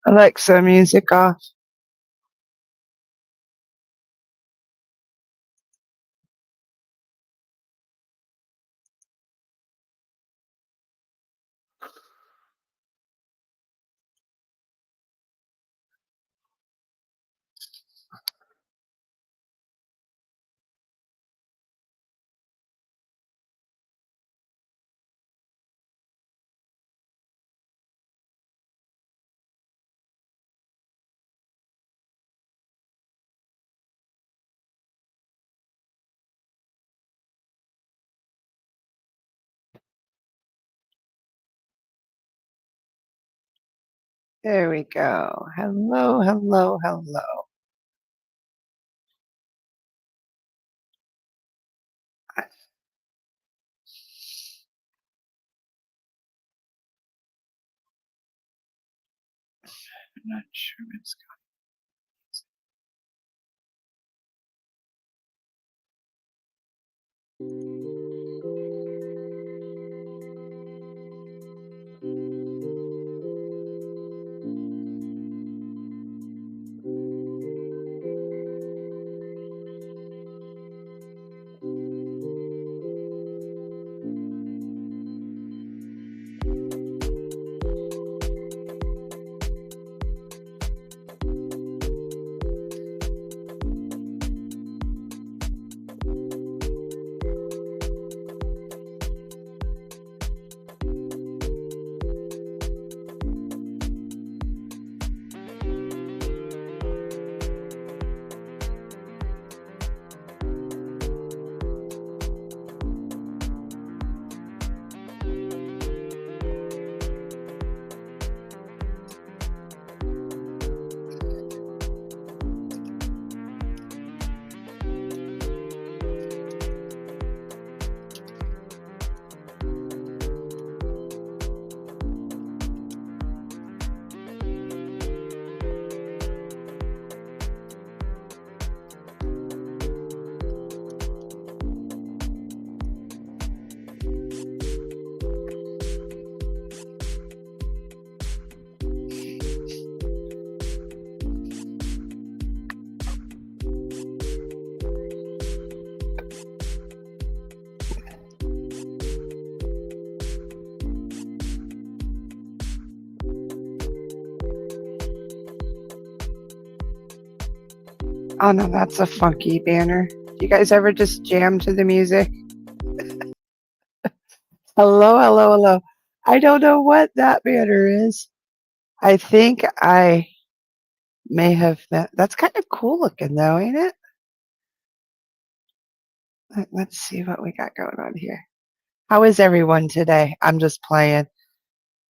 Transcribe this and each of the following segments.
Alexa, music off. There we go. Hello, hello, hello. I'm not sure what's Oh no, that's a funky banner. Do you guys ever just jam to the music? Hello, hello, hello. I don't know what that banner is. I think I may have met. That's kind of cool looking though, ain't it? Let's see what we got going on here. How is everyone today? I'm just playing.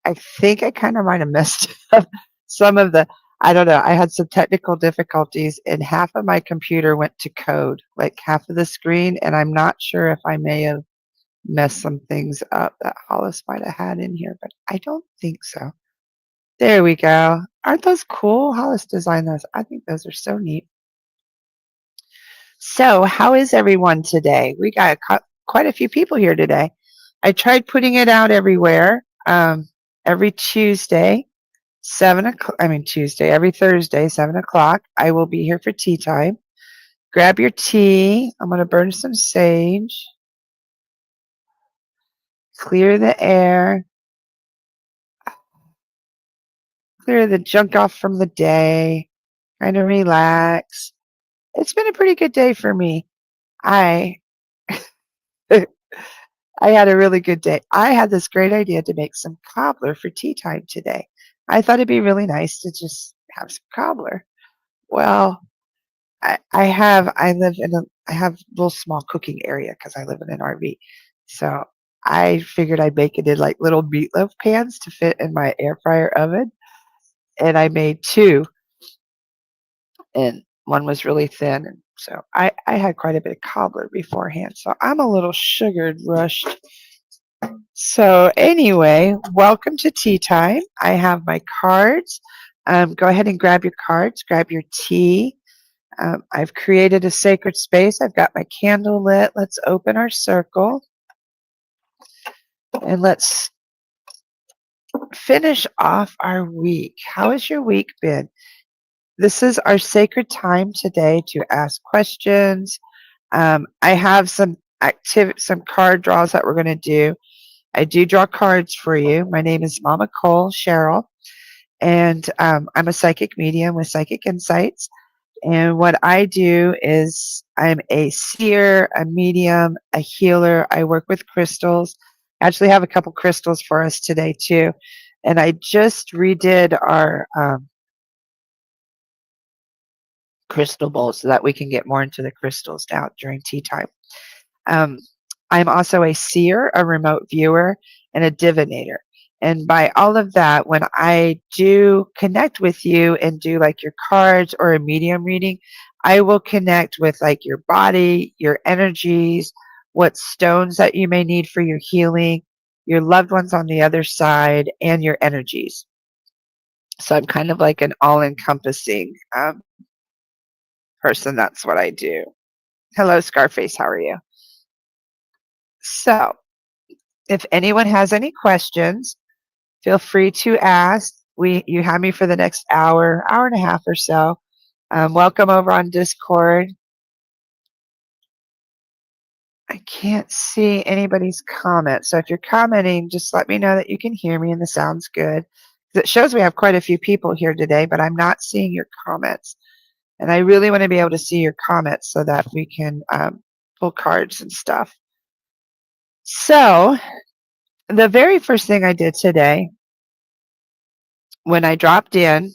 I think I kind of might have messed up some of the, I don't know. I had some technical difficulties and half of my computer went to code, like half of the screen. And I'm not sure if I may have messed some things up that Hollis might have had in here, but I don't think so. There we go. Aren't those cool? Hollis designed those. I think those are so neat. So how is everyone today? We got quite a few people here today. I tried putting it out everywhere. Every Tuesday, every Thursday, 7 o'clock. I will be here for tea time. Grab your tea. I'm going to burn some sage. Clear the air. Clear the junk off from the day. Kind of relax. It's been a pretty good day for me. I had a really good day. I had this great idea to make some cobbler for tea time today. I thought it'd be really nice to just have some cobbler. Well, I have a little small cooking area because I live in an RV. So I figured I'd make it in like little meatloaf pans to fit in my air fryer oven. And I made two, and one was really thin. And so I had quite a bit of cobbler beforehand. So I'm a little sugared rushed. So anyway, welcome to tea time. I have my cards. Go ahead and grab your cards, grab your tea. I've created a sacred space. I've got my candle lit. Let's open our circle and let's finish off our week. How has your week been? This is our sacred time today to ask questions. I have some card draws that we're going to do. I do draw cards for you. My name is MamaCole, Cheryl, and I'm a psychic medium with Psychic Insights. And what I do is I'm a seer, a medium, a healer. I work with crystals. I actually have a couple crystals for us today too. And I just redid our crystal bowl so that we can get more into the crystals now during tea time. Um, I'm also a seer, a remote viewer, and a divinator. And by all of that, when I do connect with you and do like your cards or a medium reading, I will connect with like your body, your energies, what stones that you may need for your healing, your loved ones on the other side, and your energies. So I'm kind of like an all-encompassing person. That's what I do. Hello, Scarface. How are you? So if anyone has any questions, feel free to ask. You have me for the next hour, hour and a half or so. Welcome over on Discord. I can't see anybody's comments. So if you're commenting, just let me know that you can hear me and the sound's good. It shows we have quite a few people here today, but I'm not seeing your comments. And I really want to be able to see your comments so that we can pull cards and stuff. So the very first thing I did today, when I dropped in,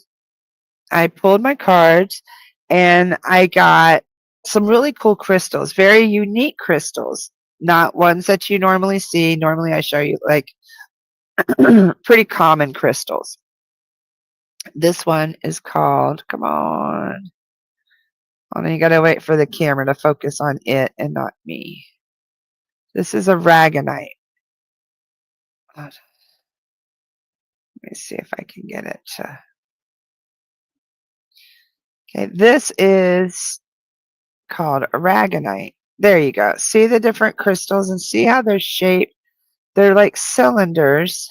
I pulled my cards and I got some really cool crystals, very unique crystals, not ones that you normally see. Normally I show you like pretty common crystals. This one is called, come on. Oh, you got to wait for the camera to focus on it and not me. This is a ragonite. Let me see if I can get it to. Okay, this is called aragonite. There you go. See the different crystals and see how they're shaped. They're like cylinders.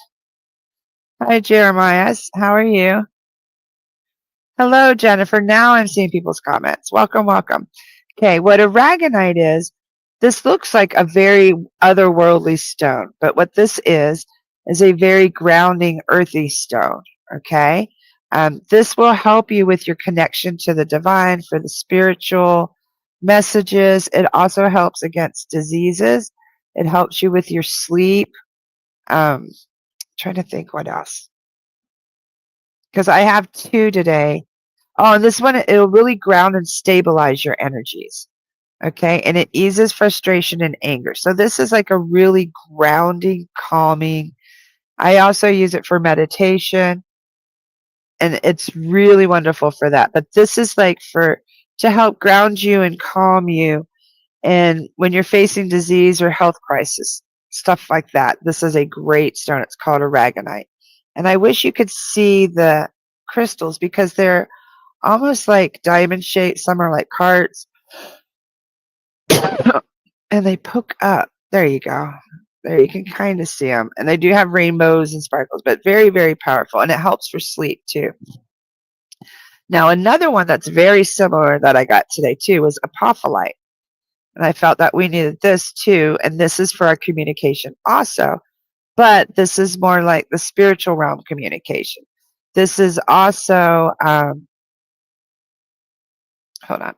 Hi, Jeremiah. How are you? Hello, Jennifer. Now I'm seeing people's comments. Welcome, welcome. Okay, what aragonite is, this looks like a very otherworldly stone, but what this is a very grounding, earthy stone, okay? This will help you with your connection to the divine, for the spiritual messages. It also helps against diseases. It helps you with your sleep. Trying to think what else. Because I have two today. Oh, and this one, it'll really ground and stabilize your energies. Okay, and it eases frustration and anger. So this is like a really grounding, calming. I also use it for meditation, and it's really wonderful for that. But this is like to help ground you and calm you. And when you're facing disease or health crisis, stuff like that, this is a great stone. It's called aragonite. And I wish you could see the crystals because they're almost like diamond shaped. Some are like hearts. And they poke up. There you go. There you can kind of see them. And they do have rainbows and sparkles, but very, very powerful. And it helps for sleep too. Now, another one that's very similar that I got today too was apophyllite. And I felt that we needed this too. And this is for our communication also. But this is more like the spiritual realm communication. This is also, hold on.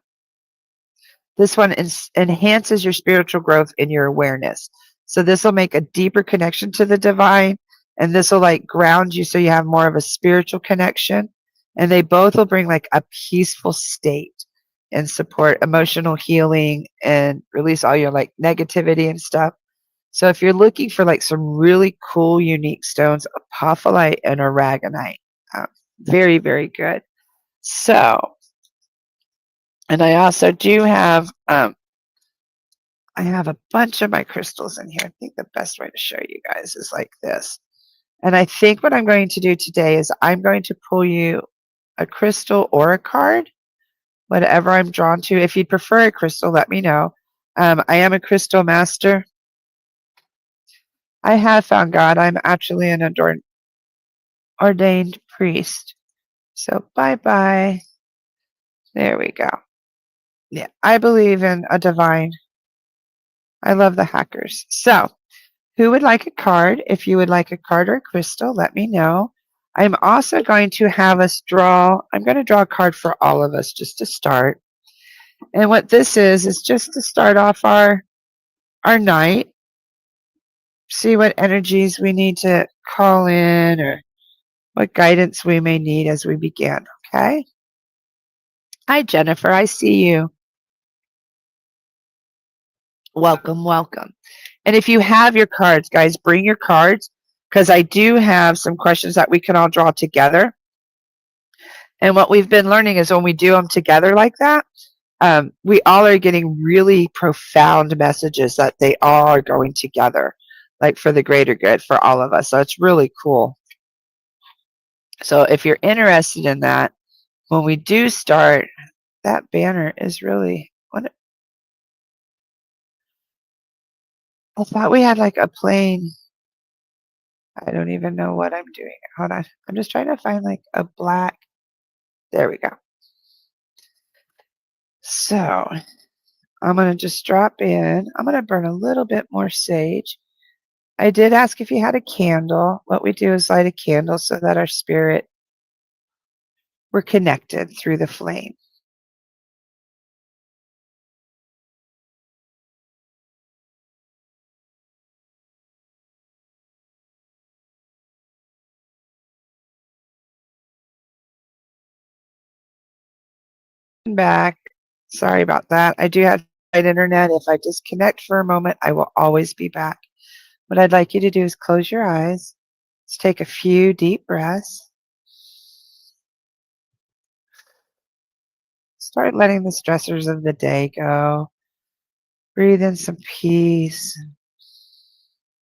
This one enhances your spiritual growth and your awareness. So this will make a deeper connection to the divine, and this will like ground you so you have more of a spiritual connection. And they both will bring like a peaceful state and support emotional healing and release all your like negativity and stuff. So if you're looking for like some really cool, unique stones, apophyllite and aragonite, very, very good. So, and I also do have, I have a bunch of my crystals in here. I think the best way to show you guys is like this. And I think what I'm going to do today is I'm going to pull you a crystal or a card, whatever I'm drawn to. If you'd prefer a crystal, let me know. I am a crystal master. I have found God. I'm actually an ordained priest. So bye-bye. There we go. Yeah, I believe in a divine. I love the hackers. So who would like a card? If you would like a card or a crystal, let me know. I'm also going to have us draw. I'm going to draw a card for all of us just to start. And what this is just to start off our night. See what energies we need to call in or what guidance we may need as we begin, okay? Hi, Jennifer. I see you. Welcome, welcome. And if you have your cards, guys, bring your cards because I do have some questions that we can all draw together. And what we've been learning is when we do them together like that, we all are getting really profound messages that they all are going together, like for the greater good for all of us. So it's really cool. So if you're interested in that, when we do start, that banner is really, I thought we had like a plane. I don't even know what I'm doing. Hold on. I'm just trying to find like a black. There we go. So I'm going to just drop in. I'm going to burn a little bit more sage. I did ask if you had a candle. What we do is light a candle so that our spirit, we're connected through the flame. Back. Sorry about that. I do have internet. If I disconnect for a moment, I will always be back. What I'd like you to do is close your eyes. Let's take a few deep breaths. Start letting the stressors of the day go. Breathe in some peace,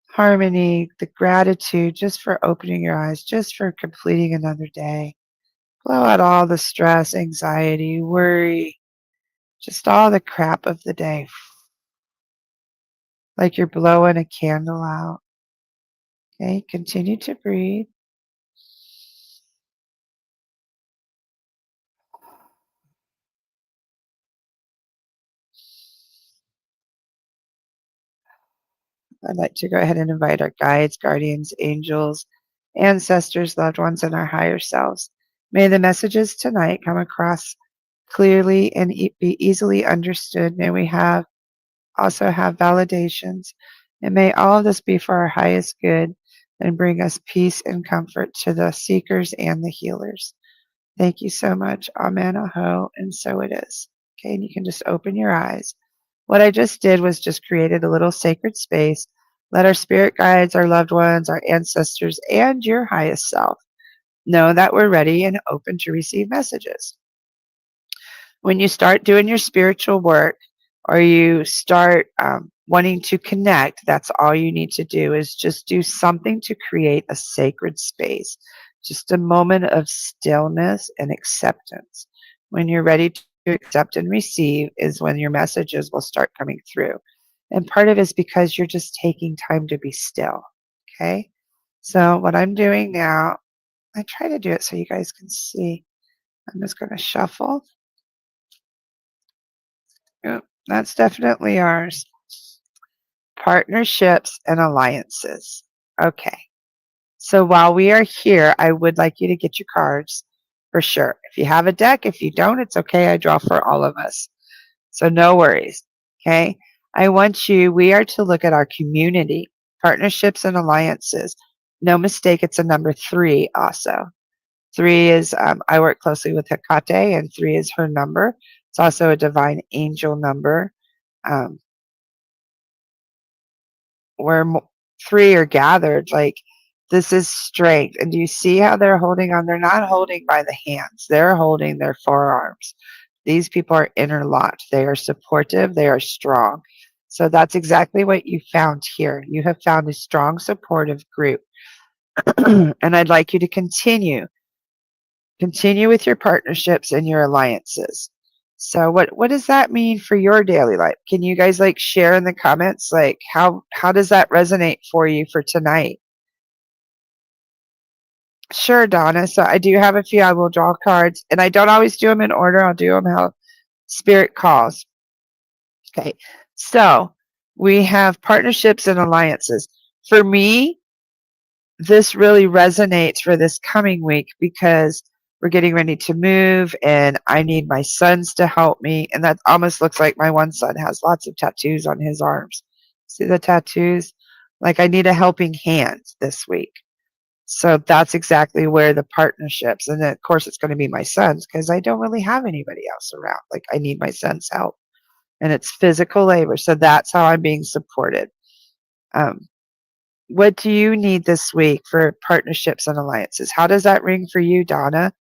harmony, the gratitude just for opening your eyes, just for completing another day. Blow out all the stress, anxiety, worry, just all the crap of the day. Like you're blowing a candle out. Okay, continue to breathe. I'd like to go ahead and invite our guides, guardians, angels, ancestors, loved ones, and our higher selves. May the messages tonight come across clearly and be easily understood. May we also have validations. And may all of this be for our highest good and bring us peace and comfort to the seekers and the healers. Thank you so much. Amen, aho, and so it is. Okay, and you can just open your eyes. What I just did was just created a little sacred space. Let our spirit guides, our loved ones, our ancestors, and your highest self know that we're ready and open to receive messages. When you start doing your spiritual work or you start wanting to connect, that's all you need to do is just do something to create a sacred space, just a moment of stillness and acceptance. When you're ready to accept and receive is when your messages will start coming through. And part of it is because you're just taking time to be still. Okay. So what I'm doing now, I try to do it so you guys can see. I'm just going to shuffle. Yep, that's definitely ours. Partnerships and alliances. Okay. So while we are here, I would like you to get your cards for sure. If you have a deck, if you don't, it's okay. I draw for all of us. So no worries. Okay. We are to look at our community, partnerships and alliances. No mistake, it's a number 3 also. 3 is, I work closely with Hecate, and 3 is her number. It's also a divine angel number. Where 3 are gathered, like this is strength. And do you see how they're holding on? They're not holding by the hands. They're holding their forearms. These people are interlocked. They are supportive. They are strong. So that's exactly what you found here. You have found a strong, supportive group. And I'd like you to continue Continue with your partnerships and your alliances. So what does that mean for your daily life? Can you guys like share in the comments like how does that resonate for you for tonight? Sure, Donna. So I do have a few. I will draw cards, and I don't always do them in order. I'll do them how spirit calls. Okay. So we have partnerships and alliances. For me, this really resonates for this coming week because we're getting ready to move and I need my sons to help me. And that almost looks like my one son has lots of tattoos on his arms. See the tattoos? Like I need a helping hand this week. So that's exactly where the partnerships, and then of course it's going to be my sons because I don't really have anybody else around. Like I need my son's help, and it's physical labor. So that's how I'm being supported. Um, what do you need this week for partnerships and alliances? How does that ring for you, Donna?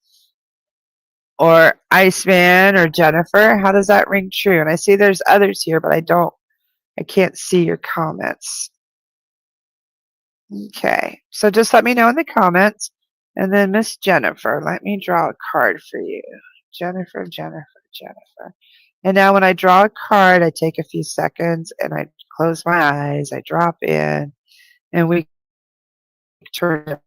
Or Iceman or Jennifer? How does that ring true? And I see there's others here, but I can't see your comments. Okay, so just let me know in the comments. And then Miss Jennifer, let me draw a card for you. Jennifer, Jennifer, Jennifer. And now when I draw a card, I take a few seconds and I close my eyes, I drop in, and we turn it.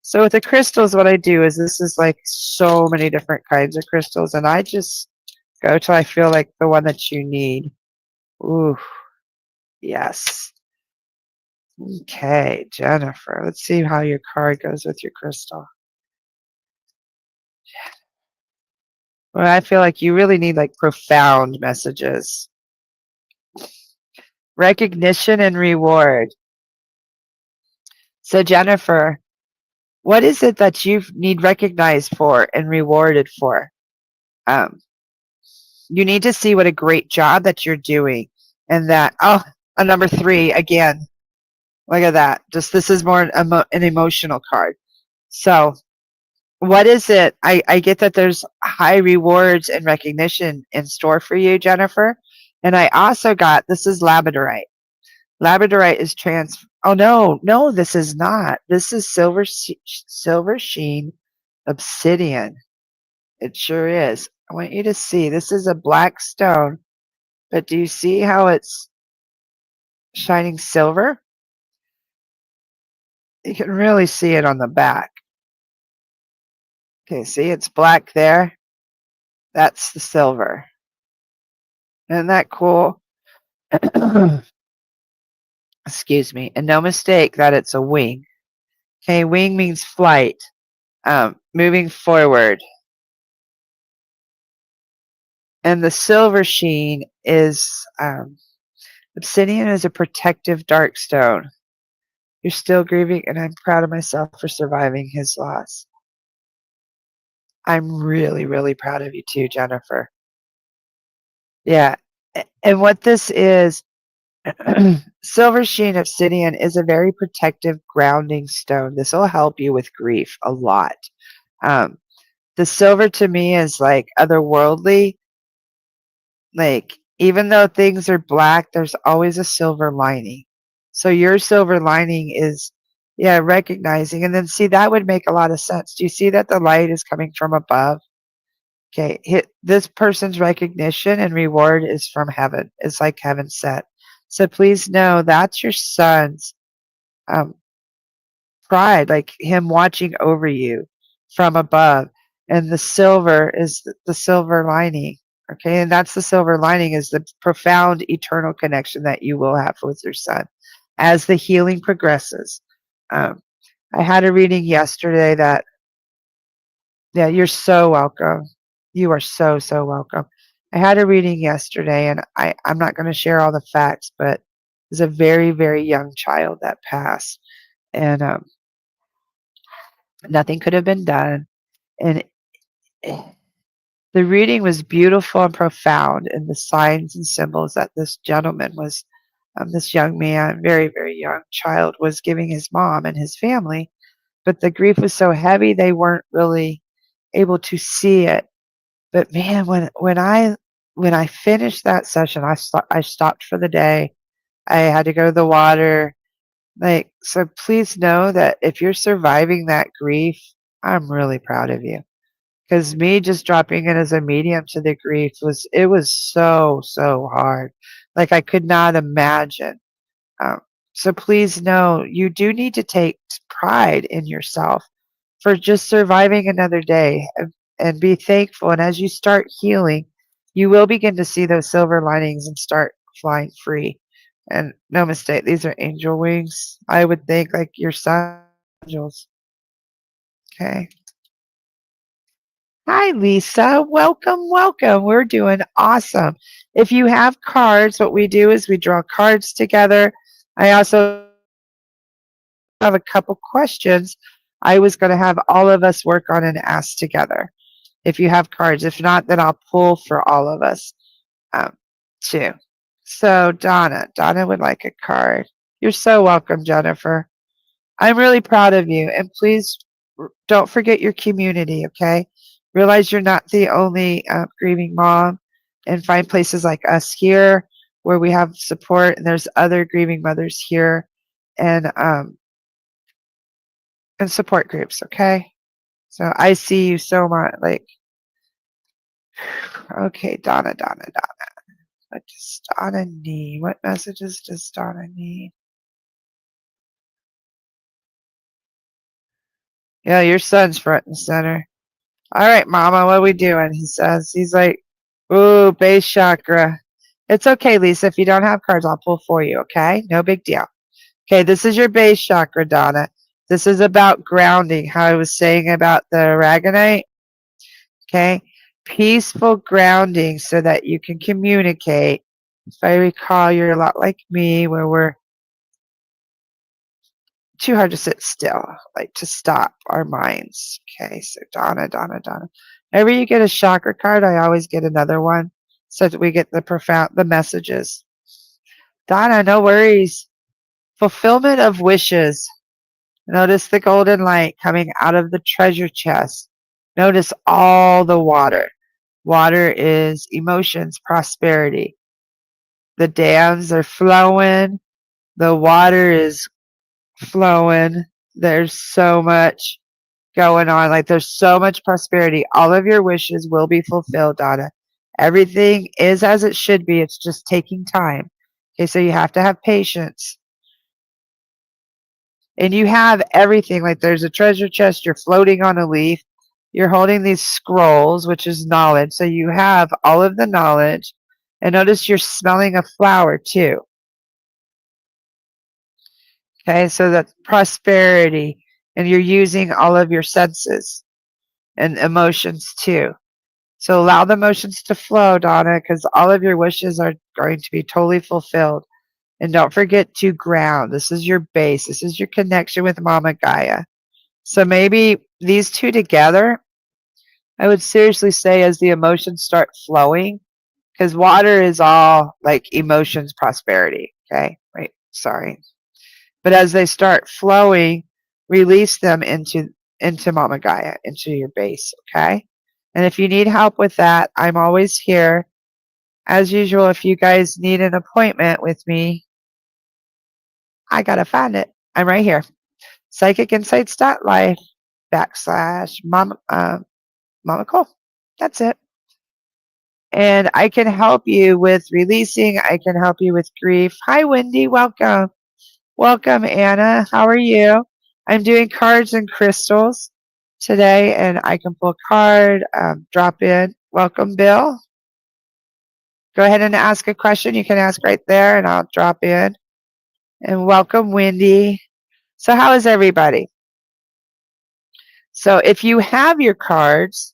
So with the crystals, what I do is this is like so many different kinds of crystals, and I just go till I feel like the one that you need. Ooh, yes. Okay, Jennifer. Let's see how your card goes with your crystal. Well, I feel like you really need like profound messages. Recognition and reward. So, Jennifer, what is it that you need recognized for and rewarded for? Um, you need to see what a great job that you're doing, and that, oh, a number 3 again. Look at that. Just this is more an emotional card. So, what is it? I get that there's high rewards and recognition in store for you, Jennifer. And I also got this is labradorite. Labradorite is oh no, this is not. This is silver sheen obsidian. It sure is. I want you to see. This is a black stone, but do you see how it's shining silver? You can really see it on the back. Okay, see it's black there. That's the silver. Isn't that cool? Excuse me. And no mistake that it's a wing. Okay, wing means flight, moving forward. And the silver sheen is obsidian is a protective dark stone. You're still grieving, and I'm proud of myself for surviving his loss. I'm really, really proud of you too, Jennifer. Yeah. And what this is, silver sheen obsidian is a very protective grounding stone. This will help you with grief a lot. The silver to me is like otherworldly. Like, even though things are black, there's always a silver lining. So your silver lining is, yeah, recognizing. And then see, that would make a lot of sense. Do you see that the light is coming from above? Okay, this person's recognition and reward is from heaven. It's like heaven sent. So please know that's your son's um, pride, like him watching over you from above. And the silver is the silver lining. Okay, and that's the silver lining is the profound eternal connection that you will have with your son as the healing progresses. Um, I had a reading yesterday that, yeah, you're so welcome. You are so, so welcome. I had a reading yesterday, and I'm not going to share all the facts, but it was a very, very young child that passed, and nothing could have been done. And the reading was beautiful and profound in the signs and symbols that this gentleman was, this young man, very, very young child, was giving his mom and his family. But the grief was so heavy, they weren't really able to see it. But man, when I finished that session, I stopped for the day. I had to go to the water. Like, so please know that if you're surviving that grief, I'm really proud of you. Because me just dropping in as a medium to the grief was so, so hard. Like I could not imagine. Um, so please know you do need to take pride in yourself for just surviving another day and be thankful. And as you start healing, you will begin to see those silver linings and start flying free. And no mistake, these are angel wings. I would think like your sun angels. Okay. Hi, Lisa. Welcome, welcome. We're doing awesome. If you have cards, what we do is we draw cards together. I also have a couple questions I was going to have all of us work on and ask together. If you have cards, if not, then I'll pull for all of us um, too. So, Donna would like a card. You're so welcome, Jennifer. I'm really proud of you. And please don't forget your community, okay? Realize you're not the only grieving mom, and find places like us here where we have support, and there's other grieving mothers here and support groups, okay? So I see you so much. Like, okay, Donna. What does Donna need? What messages does Donna need? Yeah, your son's front and center. All right, Mama, what are we doing? He says. He's like, ooh, base chakra. It's okay, Lisa. If you don't have cards, I'll pull for you, okay? No big deal. Okay, this is your base chakra, Donna. This is about grounding, how I was saying about the aragonite. Okay, peaceful grounding so that you can communicate. If I recall, you're a lot like me, where we're too hard to sit still, like to stop our minds. Okay, so Donna. Whenever you get a chakra card, I always get another one so that we get the messages. Donna, no worries. Fulfillment of wishes. Notice the golden light coming out of the treasure chest. Notice all the water. Water is emotions, prosperity. The dams are flowing. The water is flowing. There's so much going on. Like there's so much prosperity. All of your wishes will be fulfilled, Donna. Everything is as it should be. It's just taking time. Okay, so you have to have patience. And you have everything. Like there's a treasure chest. You're floating on a leaf. You're holding these scrolls, which is knowledge. So you have all of the knowledge. And notice you're smelling a flower too. Okay, so that's prosperity. And you're using all of your senses and emotions too. So allow the emotions to flow, Donna, because all of your wishes are going to be totally fulfilled. And don't forget to ground. This is your base. This is your connection with Mama Gaia. So maybe these two together, I would seriously say as the emotions start flowing, because water is all like emotions, prosperity. Okay, wait, sorry. But as they start flowing, release them into Mama Gaia, into your base, okay? And if you need help with that, I'm always here. As usual, if you guys need an appointment with me, I gotta find it. I'm right here. PsychicInsights.Life / MamaCole. That's it. And I can help you with releasing. I can help you with grief. Hi, Wendy. Welcome. Welcome, Anna. How are you? I'm doing cards and crystals today, and I can pull a card, drop in. Welcome, Bill. Go ahead and ask a question. You can ask right there, and I'll drop in. And welcome, Wendy. So how is everybody? So if you have your cards,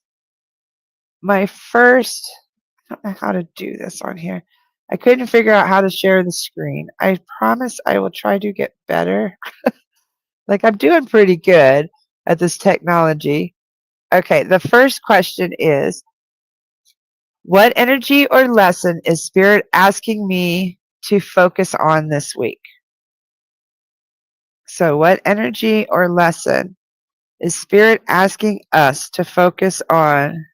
I don't know how to do this on here. I couldn't figure out how to share the screen. I promise I will try to get better. Like I'm doing pretty good at this technology. Okay, the first question is, what energy or lesson is Spirit asking me to focus on this week? So what energy or lesson is Spirit asking us to focus on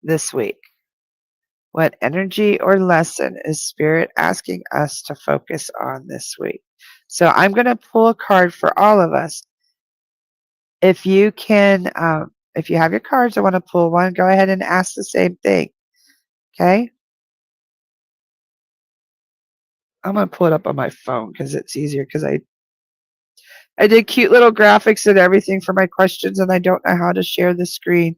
this week? What energy or lesson is Spirit asking us to focus on this week? So I'm going to pull a card for all of us. If you can, if you have your cards, I want to pull one. Go ahead and ask the same thing. Okay. I'm going to pull it up on my phone because it's easier because I did cute little graphics and everything for my questions, and I don't know how to share the screen.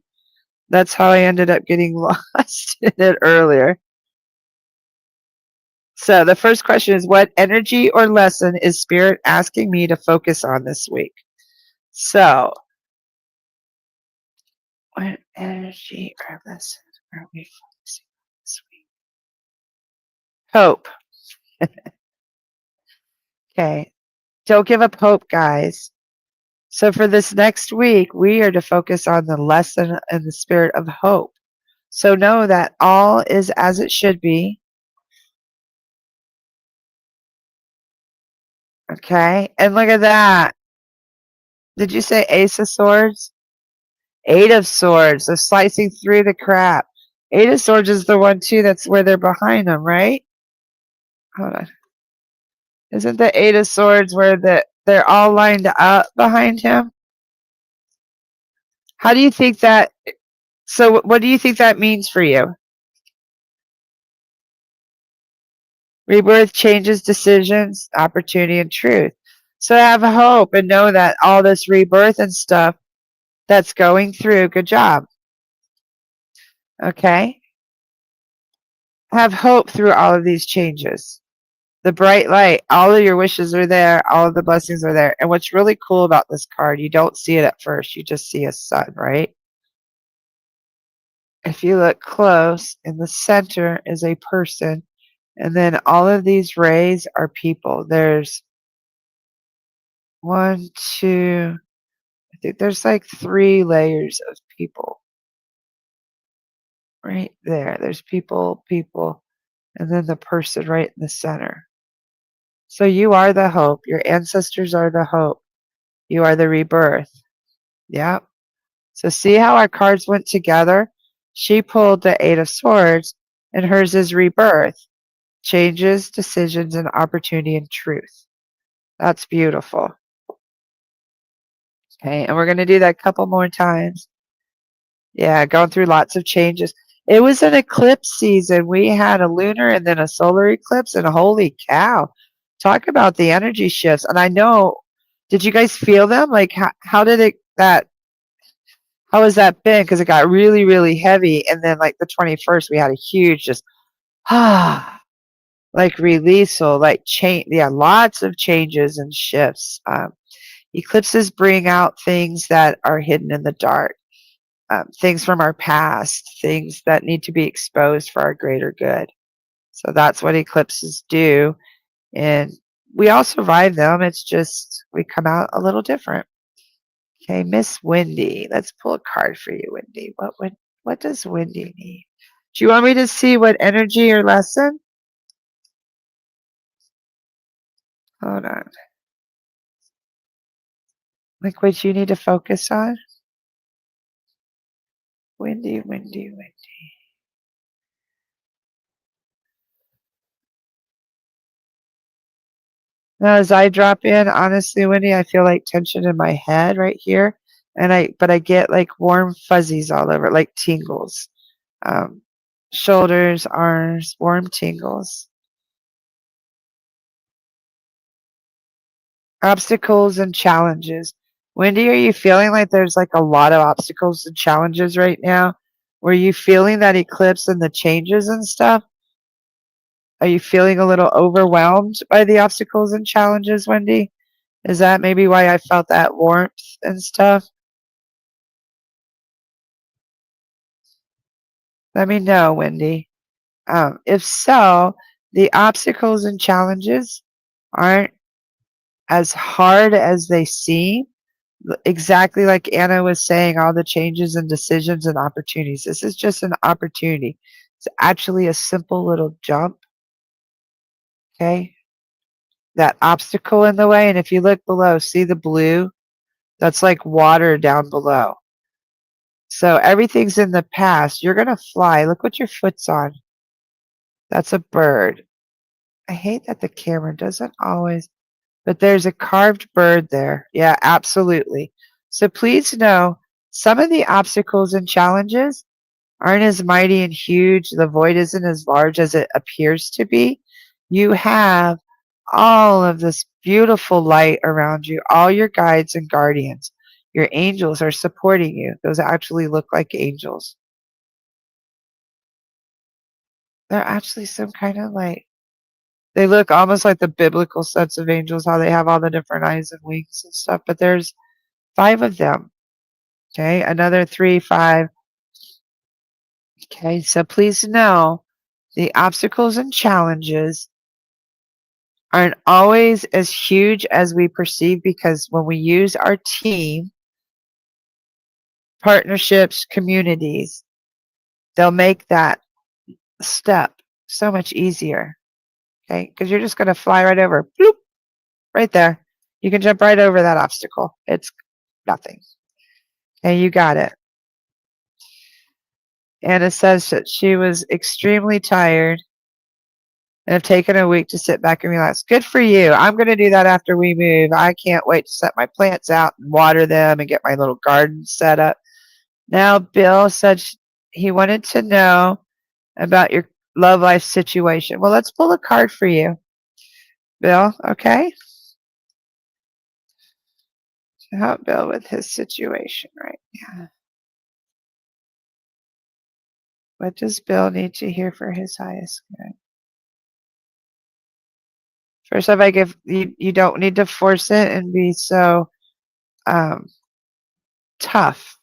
That's how I ended up getting lost in it earlier. So the first question is, what energy or lesson is Spirit asking me to focus on this week? So, what energy or lesson are we focusing on this week? Hope. Okay. Don't give up hope, guys. So for this next week, we are to focus on the lesson and the spirit of hope. So know that all is as it should be. Okay. And look at that. Did you say Ace of Swords? Eight of Swords. They're slicing through the crap. Eight of Swords is the one, too, that's where they're behind them, right? Hold on. Isn't the Eight of Swords where they're all lined up behind him? How do you think that? So what do you think that means for you? Rebirth changes decisions, opportunity, and truth. So have hope and know that all this rebirth and stuff that's going through, good job. Okay? Have hope through all of these changes. The bright light, all of your wishes are there, all of the blessings are there. And what's really cool about this card, you don't see it at first, you just see a sun, right? If you look close, in the center is a person, and then all of these rays are people. There's one, two, I think there's like 3 layers of people. Right there. There's people, and then the person right in the center. So you are the hope. Your ancestors are the hope. You are the rebirth. Yep. So see how our cards went together? She pulled the Eight of Swords, and hers is rebirth, changes, decisions, and opportunity and truth. That's beautiful. Okay, and we're going to do that a couple more times. Yeah, going through lots of changes. It was an eclipse season. We had a lunar and then a solar eclipse, and holy cow, talk about the energy shifts. And I know, did you guys feel them? Like, how did how has that been? Because it got really, really heavy. And then, like, the 21st, we had a huge just, like release. So, like, change. Yeah, lots of changes and shifts. Eclipses bring out things that are hidden in the dark. Things from our past, things that need to be exposed for our greater good. So that's what eclipses do. And we all survive them. It's just we come out a little different. Okay, Miss Wendy. Let's pull a card for you, Wendy. What does Wendy need? Do you want me to see what energy or lesson? Hold on. Like what you need to focus on? Wendy. Now, as I drop in, honestly, Wendy, I feel like tension in my head right here, but I get like warm fuzzies all over, like tingles, um, shoulders, arms, warm tingles, obstacles and challenges. Wendy, are you feeling like there's like a lot of obstacles and challenges right now? Were you feeling that eclipse and the changes and stuff? Are you feeling a little overwhelmed by the obstacles and challenges, Wendy? Is that maybe why I felt that warmth and stuff? Let me know, Wendy. If so, the obstacles and challenges aren't as hard as they seem. Exactly like Anna was saying, all the changes and decisions and opportunities. This is just an opportunity. It's actually a simple little jump. Okay. That obstacle in the way. And if you look below, see the blue? That's like water down below. So everything's in the past. You're going to fly. Look what your foot's on. That's a bird. I hate that the camera doesn't always, but there's a carved bird there. Yeah, absolutely. So please know some of the obstacles and challenges aren't as mighty and huge. The void isn't as large as it appears to be. You have all of this beautiful light around you, all your guides and guardians. Your angels are supporting you. Those actually look like angels. They're actually some kind of like, they look almost like the biblical sets of angels, how they have all the different eyes and wings and stuff, but there's 5 of them. Okay, another 3, 5. Okay, so please know the obstacles and challenges aren't always as huge as we perceive, because when we use our team, partnerships, communities, they'll make that step so much easier. Okay, because you're just going to fly right over, bloop, right there. You can jump right over that obstacle. It's nothing. And you got it. Anna says that she was extremely tired and have taken a week to sit back and relax. Good for you. I'm going to do that after we move. I can't wait to set my plants out and water them and get my little garden set up. Now, Bill said he wanted to know about your love life situation. Well, let's pull a card for you, Bill, okay? To help Bill with his situation right now. What does Bill need to hear for his highest good? First off, I give you don't need to force it and be so tough.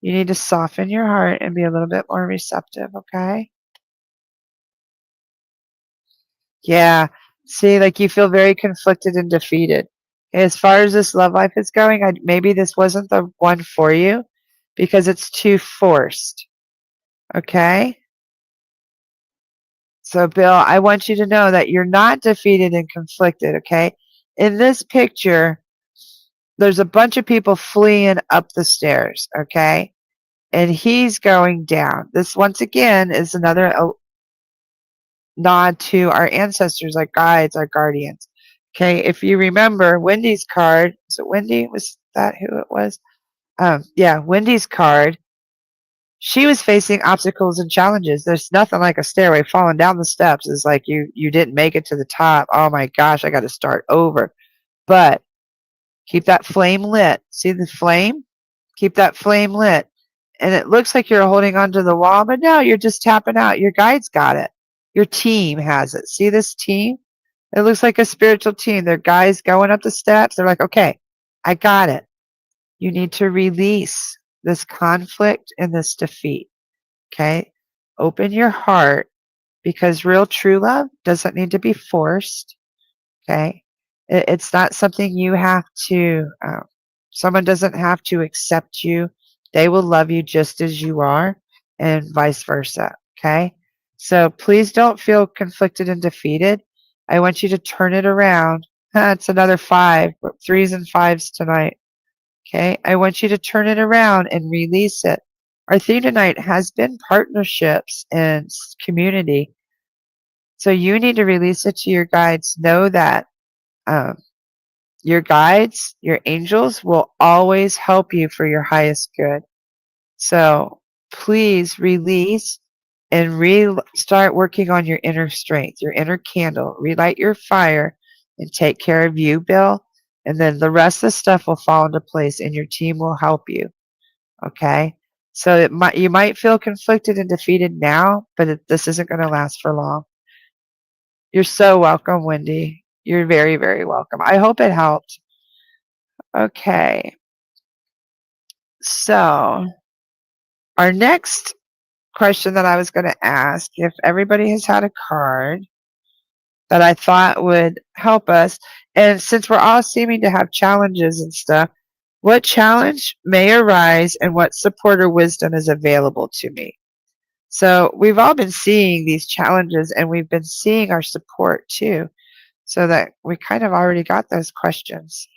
You need to soften your heart and be a little bit more receptive, okay? Yeah. See, like you feel very conflicted and defeated. As far as this love life is going, maybe this wasn't the one for you because it's too forced, okay? So, Bill, I want you to know that you're not defeated and conflicted, okay? In this picture, there's a bunch of people fleeing up the stairs, okay? And he's going down. This, once again, is another nod to our ancestors, our guides, our guardians. Okay, if you remember Wendy's card, is it Wendy? Was that who it was? Yeah, Wendy's card. She was facing obstacles and challenges. There's nothing like a stairway. Falling down the steps is like you didn't make it to the top. Oh my gosh, I got to start over. But keep that flame lit. See the flame? Keep that flame lit. And it looks like you're holding onto the wall, but no, you're just tapping out. Your guide's got it. Your team has it. See this team? It looks like a spiritual team. They're guys going up the steps. They're like, okay, I got it. You need to release this conflict and this defeat. Okay? Open your heart, because real true love doesn't need to be forced. Okay? It's not something you have to, someone doesn't have to accept you. They will love you just as you are, and vice versa. Okay? So please don't feel conflicted and defeated. I want you to turn it around. It's another 5, 3s and 5s tonight. Okay? I want you to turn it around and release it. Our theme tonight has been partnerships and community. So you need to release it to your guides. Know that your guides, your angels, will always help you for your highest good. So please release and start working on your inner strength, your inner candle. Relight your fire and take care of you, Bill. And then the rest of the stuff will fall into place and your team will help you. Okay? So you might feel conflicted and defeated now, but this isn't going to last for long. You're so welcome, Wendy. You're very, very welcome. I hope it helped. Okay. So our next question that I was going to ask, if everybody has had a card that I thought would help us, and since we're all seeming to have challenges and stuff, what challenge may arise and what support or wisdom is available to me? So we've all been seeing these challenges and we've been seeing our support too, so that we kind of already got those questions.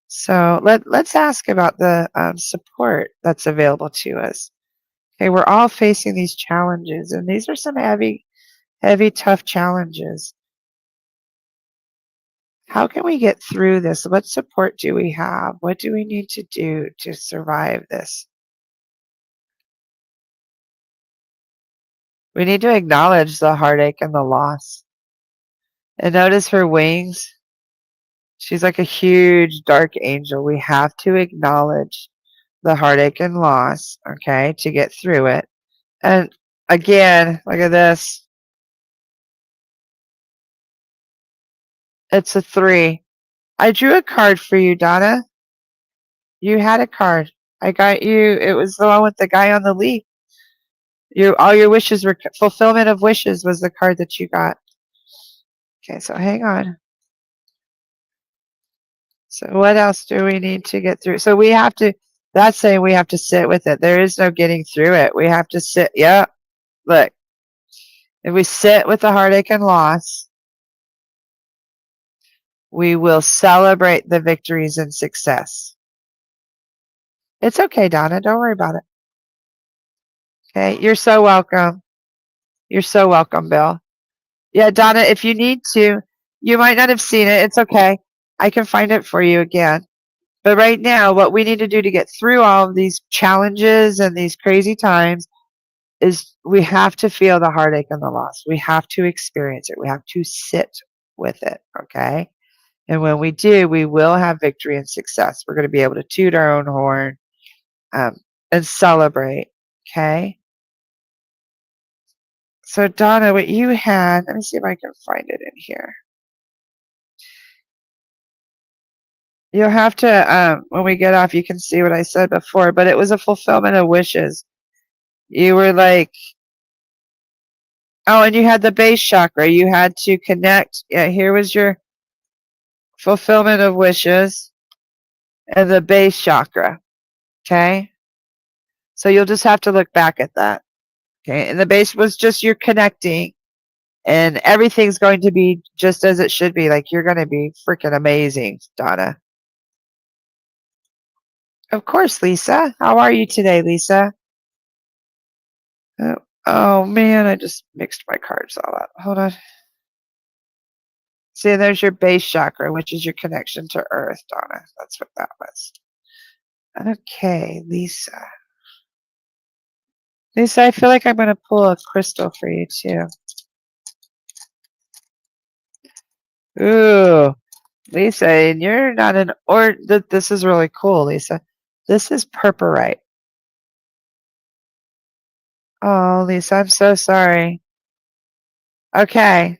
So let's ask about the support that's available to us. Okay, we're all facing these challenges, and these are some heavy heavy, tough challenges. How can we get through this? What support do we have? What do we need to do to survive this? We need to acknowledge the heartache and the loss. And notice her wings. She's like a huge dark angel. We have to acknowledge the heartache and loss, okay, to get through it. And again, look at this. It's a 3. I drew a card for you, Donna. You had a card. I got you. It was the one with the guy on the leaf. All your wishes were fulfillment of wishes was the card that you got. Okay, so hang on. So what else do we need to get through? So we have to, that's saying we have to sit with it. There is no getting through it. We have to sit. Yeah, look. If we sit with the heartache and loss, we will celebrate the victories and success. It's okay, Donna. Don't worry about it. Okay, you're so welcome. You're so welcome, Bill. Yeah, Donna, if you need to, you might not have seen it. It's okay. I can find it for you again. But right now, what we need to do to get through all of these challenges and these crazy times is we have to feel the heartache and the loss. We have to experience it. We have to sit with it, okay? And when we do, we will have victory and success. We're going to be able to toot our own horn and celebrate, okay? So, Donna, what you had, let me see if I can find it in here. You'll have to, when we get off, you can see what I said before, but it was a fulfillment of wishes. You were like, oh, and you had the base chakra. You had to connect. Yeah, here was your fulfillment of wishes and the base chakra, okay? So you'll just have to look back at that, okay? And the base was just your connecting, and everything's going to be just as it should be. Like, you're going to be freaking amazing, Donna. Of course, Lisa. How are you today, Lisa? Oh man, I just mixed my cards all up. Hold on. See, there's your base chakra, which is your connection to Earth, Donna. That's what that was. Okay, Lisa. Lisa, I feel like I'm going to pull a crystal for you, too. Ooh, Lisa, and you're not an this is really cool, Lisa. This is purpurite. Oh, Lisa, I'm so sorry. Okay.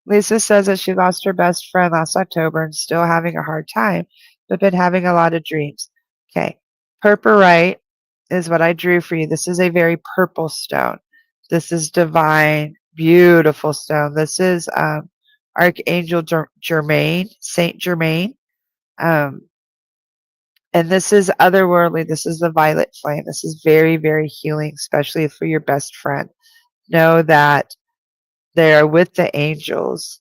Lisa says that she lost her best friend last October and still having a hard time, but been having a lot of dreams. Okay. Purpurite is what I drew for you. This is a very purple stone. This is divine, beautiful stone. This is Archangel Germain, Saint Germain. And this is otherworldly. This is the violet flame. This is very, very healing, especially for your best friend. Know that they are with the angels.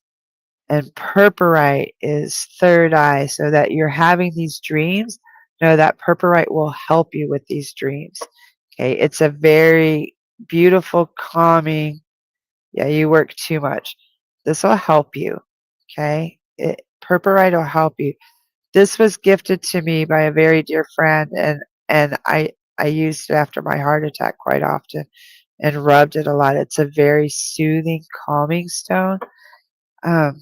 And purpurite is third eye, so that you're having these dreams. Know that purpurite will help you with these dreams. Okay, it's a very beautiful, calming. Yeah, you work too much. This will help you. Okay, purpurite will help you. This was gifted to me by a very dear friend, and I used it after my heart attack quite often, and rubbed it a lot. It's a very soothing, calming stone. I'm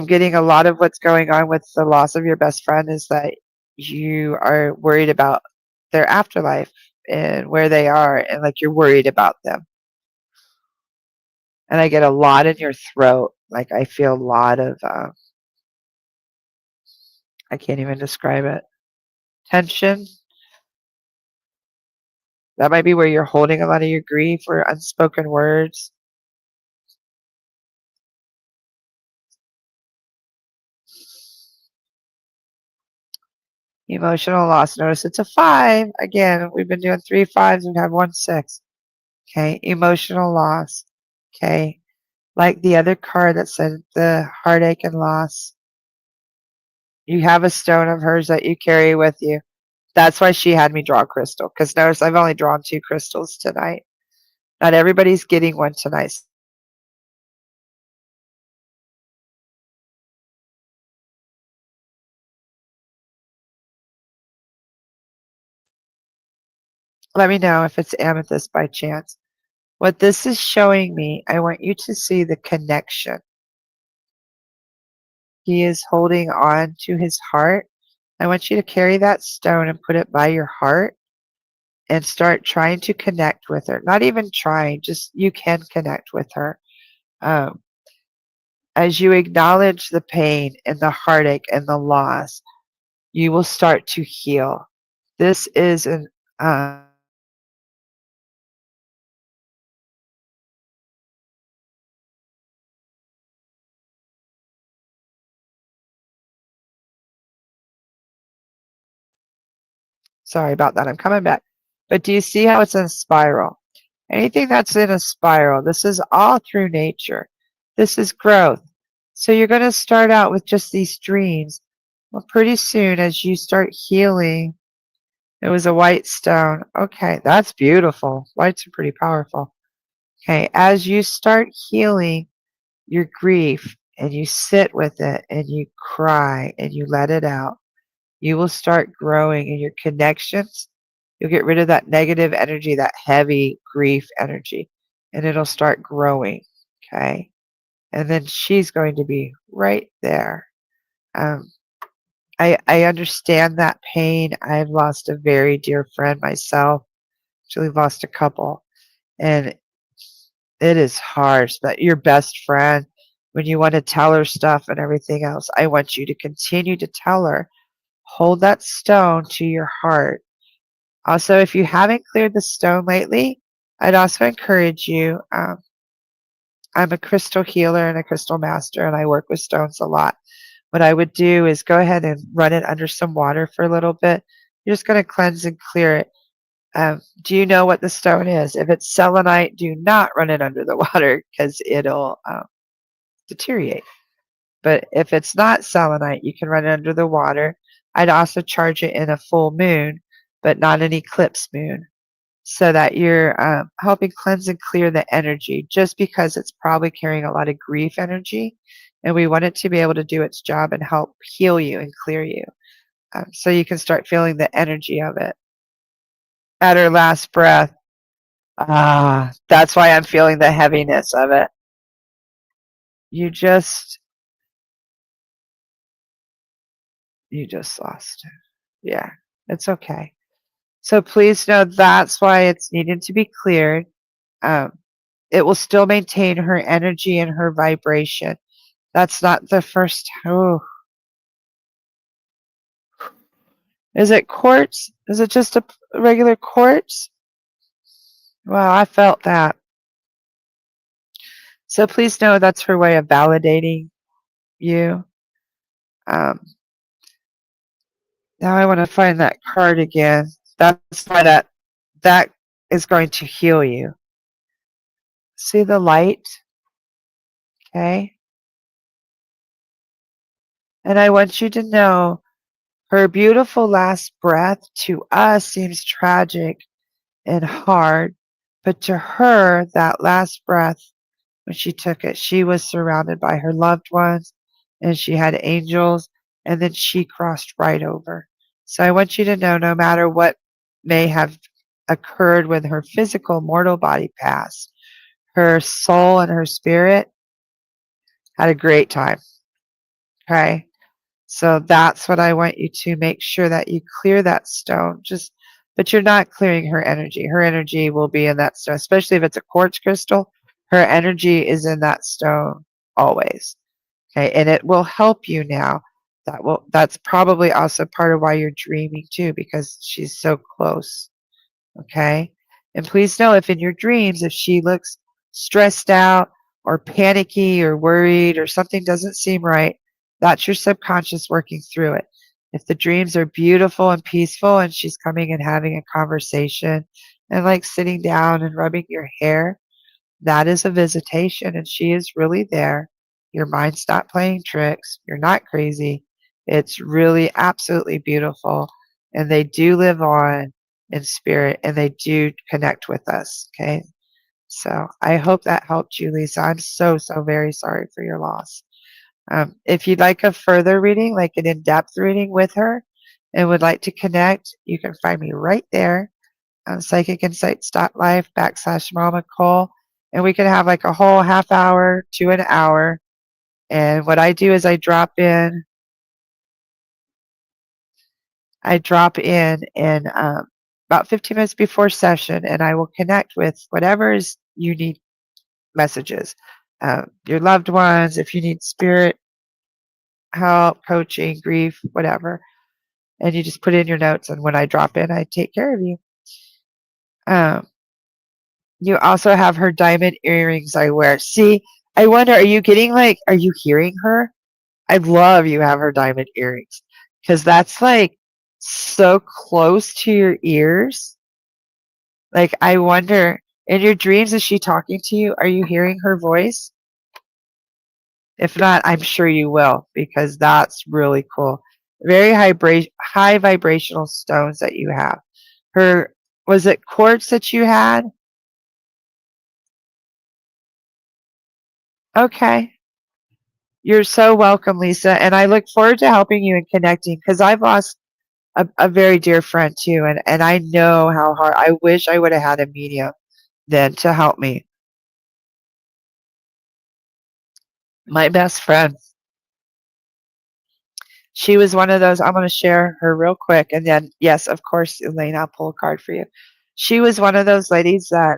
getting a lot of what's going on with the loss of your best friend is that you are worried about their afterlife and where they are, and like you're worried about them. And I get a lot in your throat. Like I feel a lot of, I can't even describe it. Tension. That might be where you're holding a lot of your grief or unspoken words. Emotional loss. Notice it's a 5. Again, we've been doing 3 5s and have 1 6. Okay, emotional loss. Okay, like the other card that said the heartache and loss. You have a stone of hers that you carry with you. That's why she had me draw a crystal. Because notice I've only drawn 2 crystals tonight. Not everybody's getting one tonight. Let me know if it's amethyst by chance. What this is showing me, I want you to see the connection. He is holding on to his heart. I want you to carry that stone and put it by your heart and start trying to connect with her. Not even trying, just you can connect with her. Um, as you acknowledge the pain and the heartache and the loss, you will start to heal. This is an sorry about that. I'm coming back. But do you see how it's in a spiral? Anything that's in a spiral, this is all through nature. This is growth. So you're going to start out with just these dreams. Well, pretty soon, as you start healing, it was a white stone. Okay, that's beautiful. Whites are pretty powerful. Okay, as you start healing your grief and you sit with it and you cry and you let it out, you will start growing in your connections. You'll get rid of that negative energy, that heavy grief energy, and it'll start growing. Okay. And then she's going to be right there. Um, I understand that pain. I've lost a very dear friend myself. Actually, lost a couple. And it is hard. But your best friend, when you want to tell her stuff and everything else, I want you to continue to tell her. Hold that stone to your heart. Also, if you haven't cleared the stone lately, I'd also encourage you. I'm a crystal healer and a crystal master, and I work with stones a lot. What I would do is go ahead and run it under some water for a little bit. You're just going to cleanse and clear it. Do you know what the stone is? If it's selenite, do not run it under the water because it'll deteriorate. But if it's not selenite, you can run it under the water. I'd also charge it in a full moon, but not an eclipse moon, so that you're helping cleanse and clear the energy, just because it's probably carrying a lot of grief energy. And we want it to be able to do its job and help heal you and clear you, so you can start feeling the energy of it. At her last breath, that's why I'm feeling the heaviness of it. You just, you just lost it. Yeah, it's okay. So please know that's why it's needed to be cleared. Um, it will still maintain her energy and her vibration. That's not the first. Oh, is it quartz? Is it just a regular quartz? Wow, I felt that. So please know that's her way of validating you. Um, now I want to find that card again. That's why that is going to heal you. See the light? Okay. And I want you to know her beautiful last breath to us seems tragic and hard, but to her, that last breath, when she took it, she was surrounded by her loved ones and she had angels, and then she crossed right over. So I want you to know, no matter what may have occurred when her physical mortal body passed, her soul and her spirit had a great time. Okay. So that's what I want you to make sure that you clear that stone. But you're not clearing her energy. Her energy will be in that stone, especially if it's a quartz crystal. Her energy is in that stone always. Okay, and it will help you now. That's probably also part of why you're dreaming too, because she's so close. Okay, and please know, if in your dreams, if she looks stressed out or panicky or worried or something doesn't seem right, that's your subconscious working through it. If the dreams are beautiful and peaceful and she's coming and having a conversation and like sitting down and rubbing your hair, that is a visitation and she is really there. Your mind's not playing tricks. You're not crazy. It's really absolutely beautiful. And they do live on in spirit and they do connect with us. Okay. So I hope that helped you, Lisa. I'm so, so very sorry for your loss. If you'd like a further reading, like an in depth reading with her, and would like to connect, you can find me right there. PsychicInsights.Life /MamaCole. And we can have like a whole half hour to an hour. And what I do is I drop in about 15 minutes before session, and I will connect with whatever is you need messages. Your loved ones, if you need spirit help, coaching, grief, whatever. And you just put in your notes, and when I drop in, I take care of you. Um, you also have her diamond earrings I wear. See, I wonder, are you hearing her? I love you have her diamond earrings because that's like so close to your ears. Like, I wonder, in your dreams, is she talking to you? Are you hearing her voice? If not, I'm sure you will because that's really cool. Very high vibrational stones that you have. Was it quartz that you had? Okay. You're so welcome, Lisa. And I look forward to helping you and connecting because I've lost a very dear friend too. And I know how hard, I wish I would have had a medium then to help me. My best friend, she was one of those, I'm going to share her real quick. And then, yes, of course, Elaine, I'll pull a card for you. She was one of those ladies that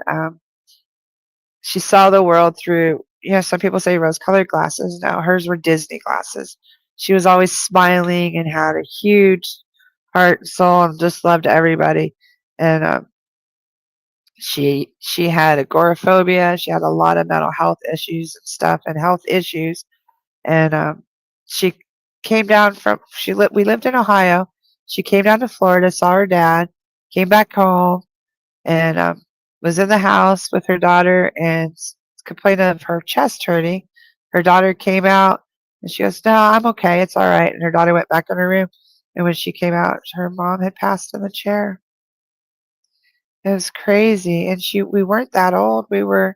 she saw the world through, some people say rose-colored glasses. No, hers were Disney glasses. She was always smiling and had a huge heart and soul and just loved everybody. And she had agoraphobia. She had a lot of mental health issues and stuff and health issues. And she came down from we lived in Ohio. She came down to Florida, saw her dad, came back home, and was in the house with her daughter and complained of her chest hurting. Her daughter came out and she goes, "No, I'm okay. It's all right." And her daughter went back in her room. And when she came out, her mom had passed in the chair. It was crazy. And we weren't that old. We were,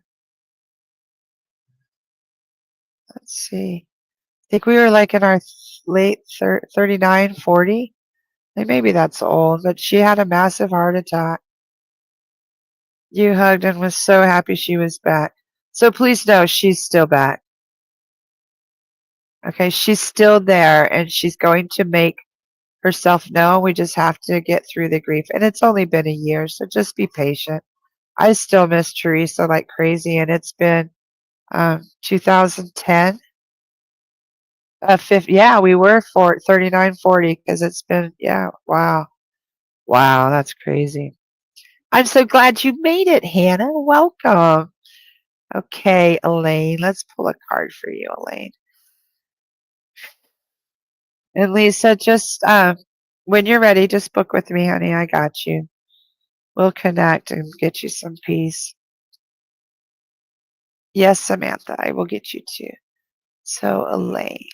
let's see, I think we were like in our late 39, 40. Like maybe that's old, but she had a massive heart attack. You hugged and was so happy she was back. So please know she's still back. Okay, she's still there and she's going to make herself known. We just have to get through the grief. And it's only been a year, so just be patient. I still miss Teresa like crazy, and it's been 2010. Yeah, we were 39, 40 because it's been, yeah, wow. Wow, that's crazy. I'm so glad you made it, Hannah. Welcome. Okay, Elaine, let's pull a card for you, Elaine. And Lisa, just when you're ready, just book with me, honey. I got you. We'll connect and get you some peace. Yes, Samantha, I will get you too. So, Elaine,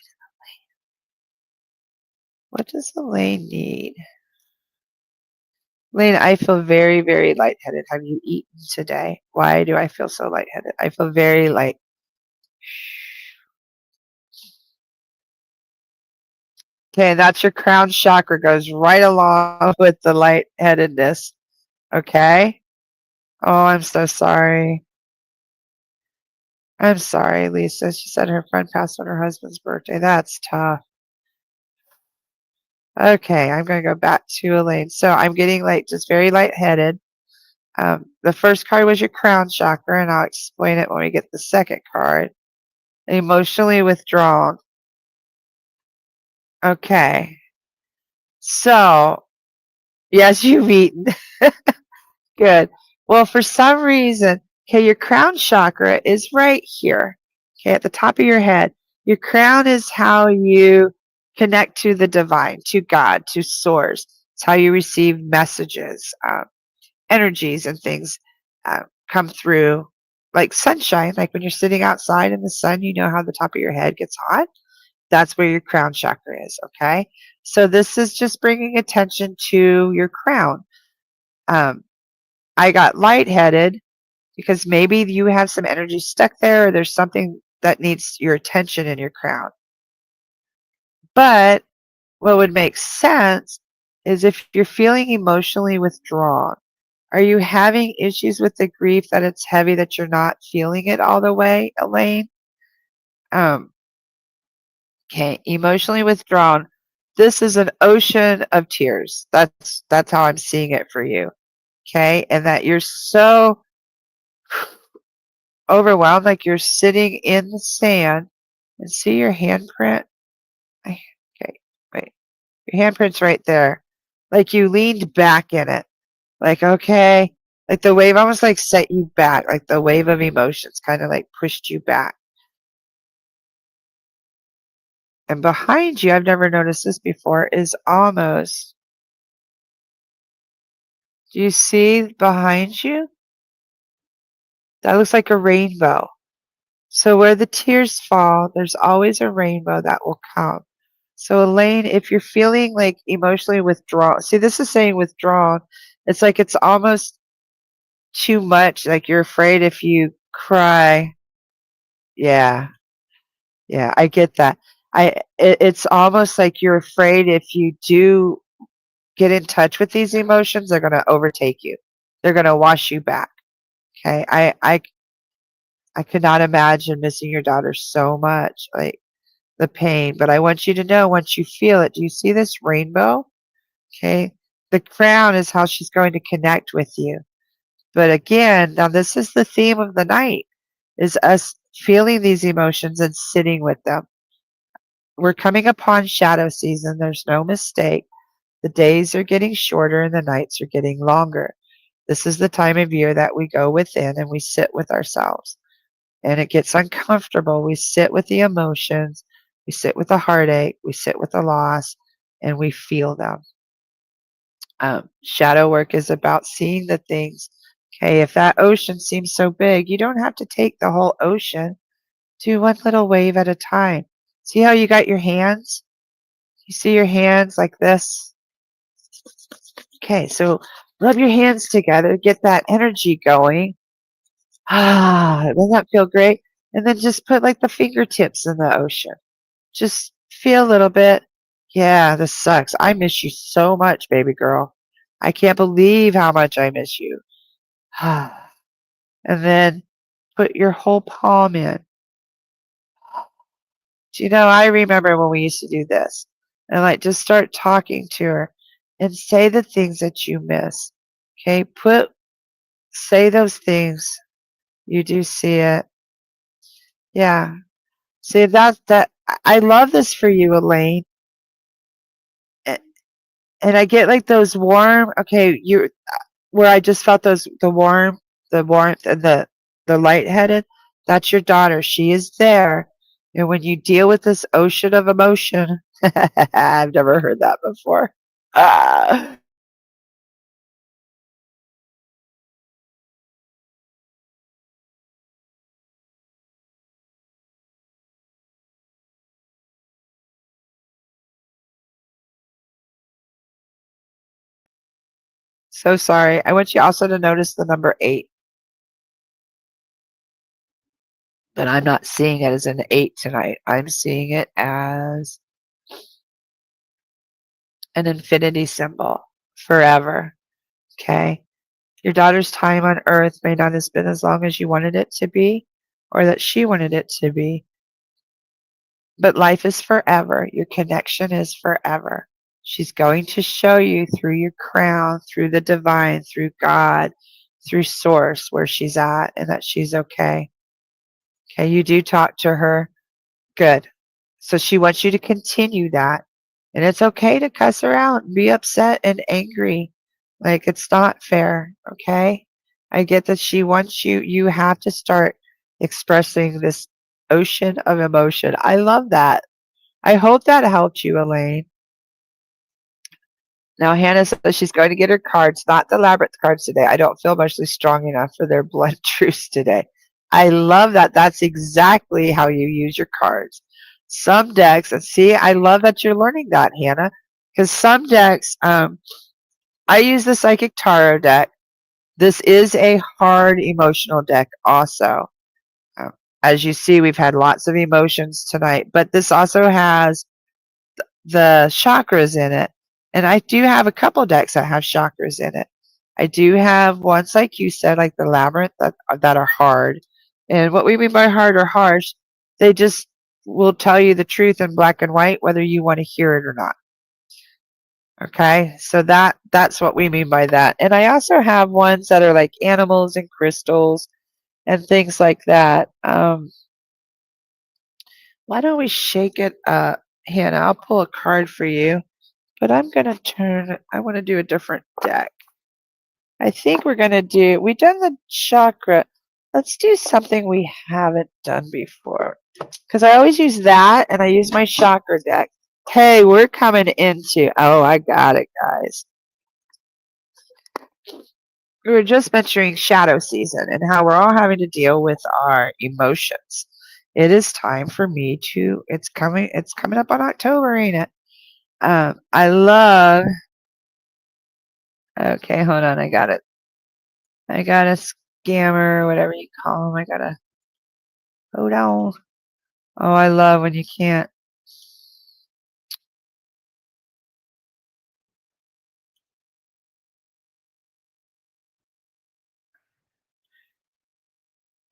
what does Elaine need? Elaine, I feel very, very lightheaded. Have you eaten today? Why do I feel so lightheaded? I feel very light. Okay, that's your crown chakra, goes right along with the lightheadedness. Okay? Oh, I'm so sorry. I'm sorry, Lisa. She said her friend passed on her husband's birthday. That's tough. Okay, I'm going to go back to Elaine. So I'm getting just very lightheaded. The first card was your crown chakra, and I'll explain it when we get the second card. Emotionally withdrawn. Okay. So, yes, you've eaten. Good. Well, for some reason, okay, your crown chakra is right here, okay, at the top of your head. Your crown is how you connect to the divine, to God, to source. It's how you receive messages, energies, and things come through like sunshine. Like when you're sitting outside in the sun, you know how the top of your head gets hot. That's where your crown chakra is, okay? So this is just bringing attention to your crown. I got lightheaded because maybe you have some energy stuck there or there's something that needs your attention in your crown. But what would make sense is if you're feeling emotionally withdrawn, Are you having issues with the grief that it's heavy, that you're not feeling it all the way, Elaine? Um, okay, emotionally withdrawn. This is an ocean of tears. That's how I'm seeing it for you. Okay, and that you're so overwhelmed, like you're sitting in the sand and see your handprint. Okay, wait, your handprint's right there. Like you leaned back in it. Like, okay, like the wave almost like set you back, like the wave of emotions kind of like pushed you back. And behind you, I've never noticed this before, is almost, do you see behind you? That looks like a rainbow. So where the tears fall, there's always a rainbow that will come. So Elaine, if you're feeling like emotionally withdrawn, see, this is saying withdrawn. It's like it's almost too much. Like you're afraid if you cry. Yeah, yeah, I get that. It's almost like you're afraid if you do get in touch with these emotions, they're going to overtake you. They're going to wash you back. Okay, I could not imagine missing your daughter so much, like the pain. But I want you to know, once you feel it, do you see this rainbow? Okay, the crown is how she's going to connect with you. But again, now this is the theme of the night, is us feeling these emotions and sitting with them. We're coming upon shadow season. There's no mistake. The days are getting shorter and the nights are getting longer. This is the time of year that we go within and we sit with ourselves. And it gets uncomfortable. We sit with the emotions, we sit with the heartache, we sit with the loss, and we feel them. Shadow work is about seeing the things. Okay, if that ocean seems so big, you don't have to take the whole ocean. Do one little wave at a time. See how you got your hands? You see your hands like this? Okay, so rub your hands together, get that energy going. Doesn't that feel great? And then just put like the fingertips in the ocean. Just feel a little bit. Yeah, this sucks. I miss you so much, baby girl. I can't believe how much I miss you. And then put your whole palm in. Do you know, I remember when we used to do this. And like just start talking to her and say the things that you miss. Okay, say those things. You do see it. Yeah. See, I love this for you, Elaine. A- And I get like those warm, okay, where I just felt the warmth and the lightheaded. That's your daughter. She is there. And when you deal with this ocean of emotion, I've never heard that before. Ah, so sorry. I want you also to notice the number 8, but I'm not seeing it as an 8 tonight. I'm seeing it as an infinity symbol forever. Okay. Your daughter's time on earth may not have been as long as you wanted it to be or that she wanted it to be, but life is forever. Your connection is forever. She's going to show you through your crown, through the divine, through God, through source where she's at and that she's okay. Okay, you do talk to her. Good. So she wants you to continue that. And it's okay to cuss her out and be upset and angry. Like it's not fair. Okay. I get that she wants you have to start expressing this ocean of emotion. I love that. I hope that helped you, Elaine. Now, Hannah says she's going to get her cards, not the labyrinth cards today. I don't feel emotionally strong enough for their blood truce today. I love that. That's exactly how you use your cards. Some decks, and see, I love that you're learning that, Hannah, because some decks, I use the Psychic Tarot deck. This is a hard emotional deck also. Um, as you see, we've had lots of emotions tonight, but this also has the chakras in it. And I do have a couple decks that have chakras in it. I do have ones like you said, like the labyrinth that are hard. And what we mean by hard or harsh, they just will tell you the truth in black and white, whether you want to hear it or not. Okay, so that's what we mean by that. And I also have ones that are like animals and crystals and things like that. Why don't we shake it up, Hannah? I'll pull a card for you, but I want to do a different deck. I think we've done the chakra. Let's do something we haven't done before. Because I always use that and I use my chakra deck. Hey, we're coming into, oh, I got it, guys. We were just mentioning shadow season and how we're all having to deal with our emotions. It is time for me it's coming up on October, ain't it? I love, okay, hold on, I got it. I got a scammer, whatever you call them. I got a, hold on. Oh, I love when you can't.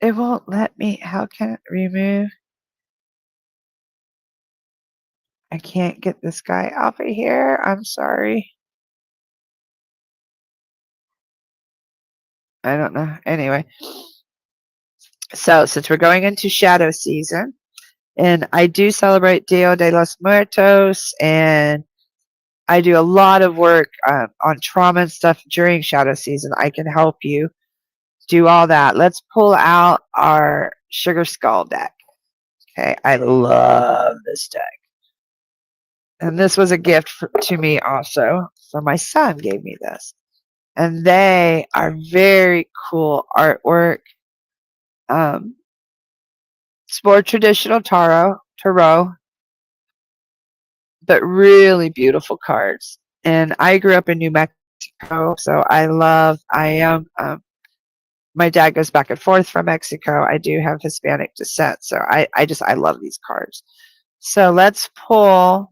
It won't let me. How can it remove? I can't get this guy off of here. I'm sorry. I don't know. Anyway, so since we're going into shadow season, and I do celebrate Dia de los Muertos, and I do a lot of work on trauma and stuff during shadow season. I can help you do all that. Let's pull out our Sugar Skull deck. Okay, I love this deck. And this was a gift to me also. So my son gave me this. And they are very cool artwork. It's more traditional tarot, but really beautiful cards. And I grew up in New Mexico, so I am, my dad goes back and forth from Mexico. I do have Hispanic descent, so I love these cards. So let's pull,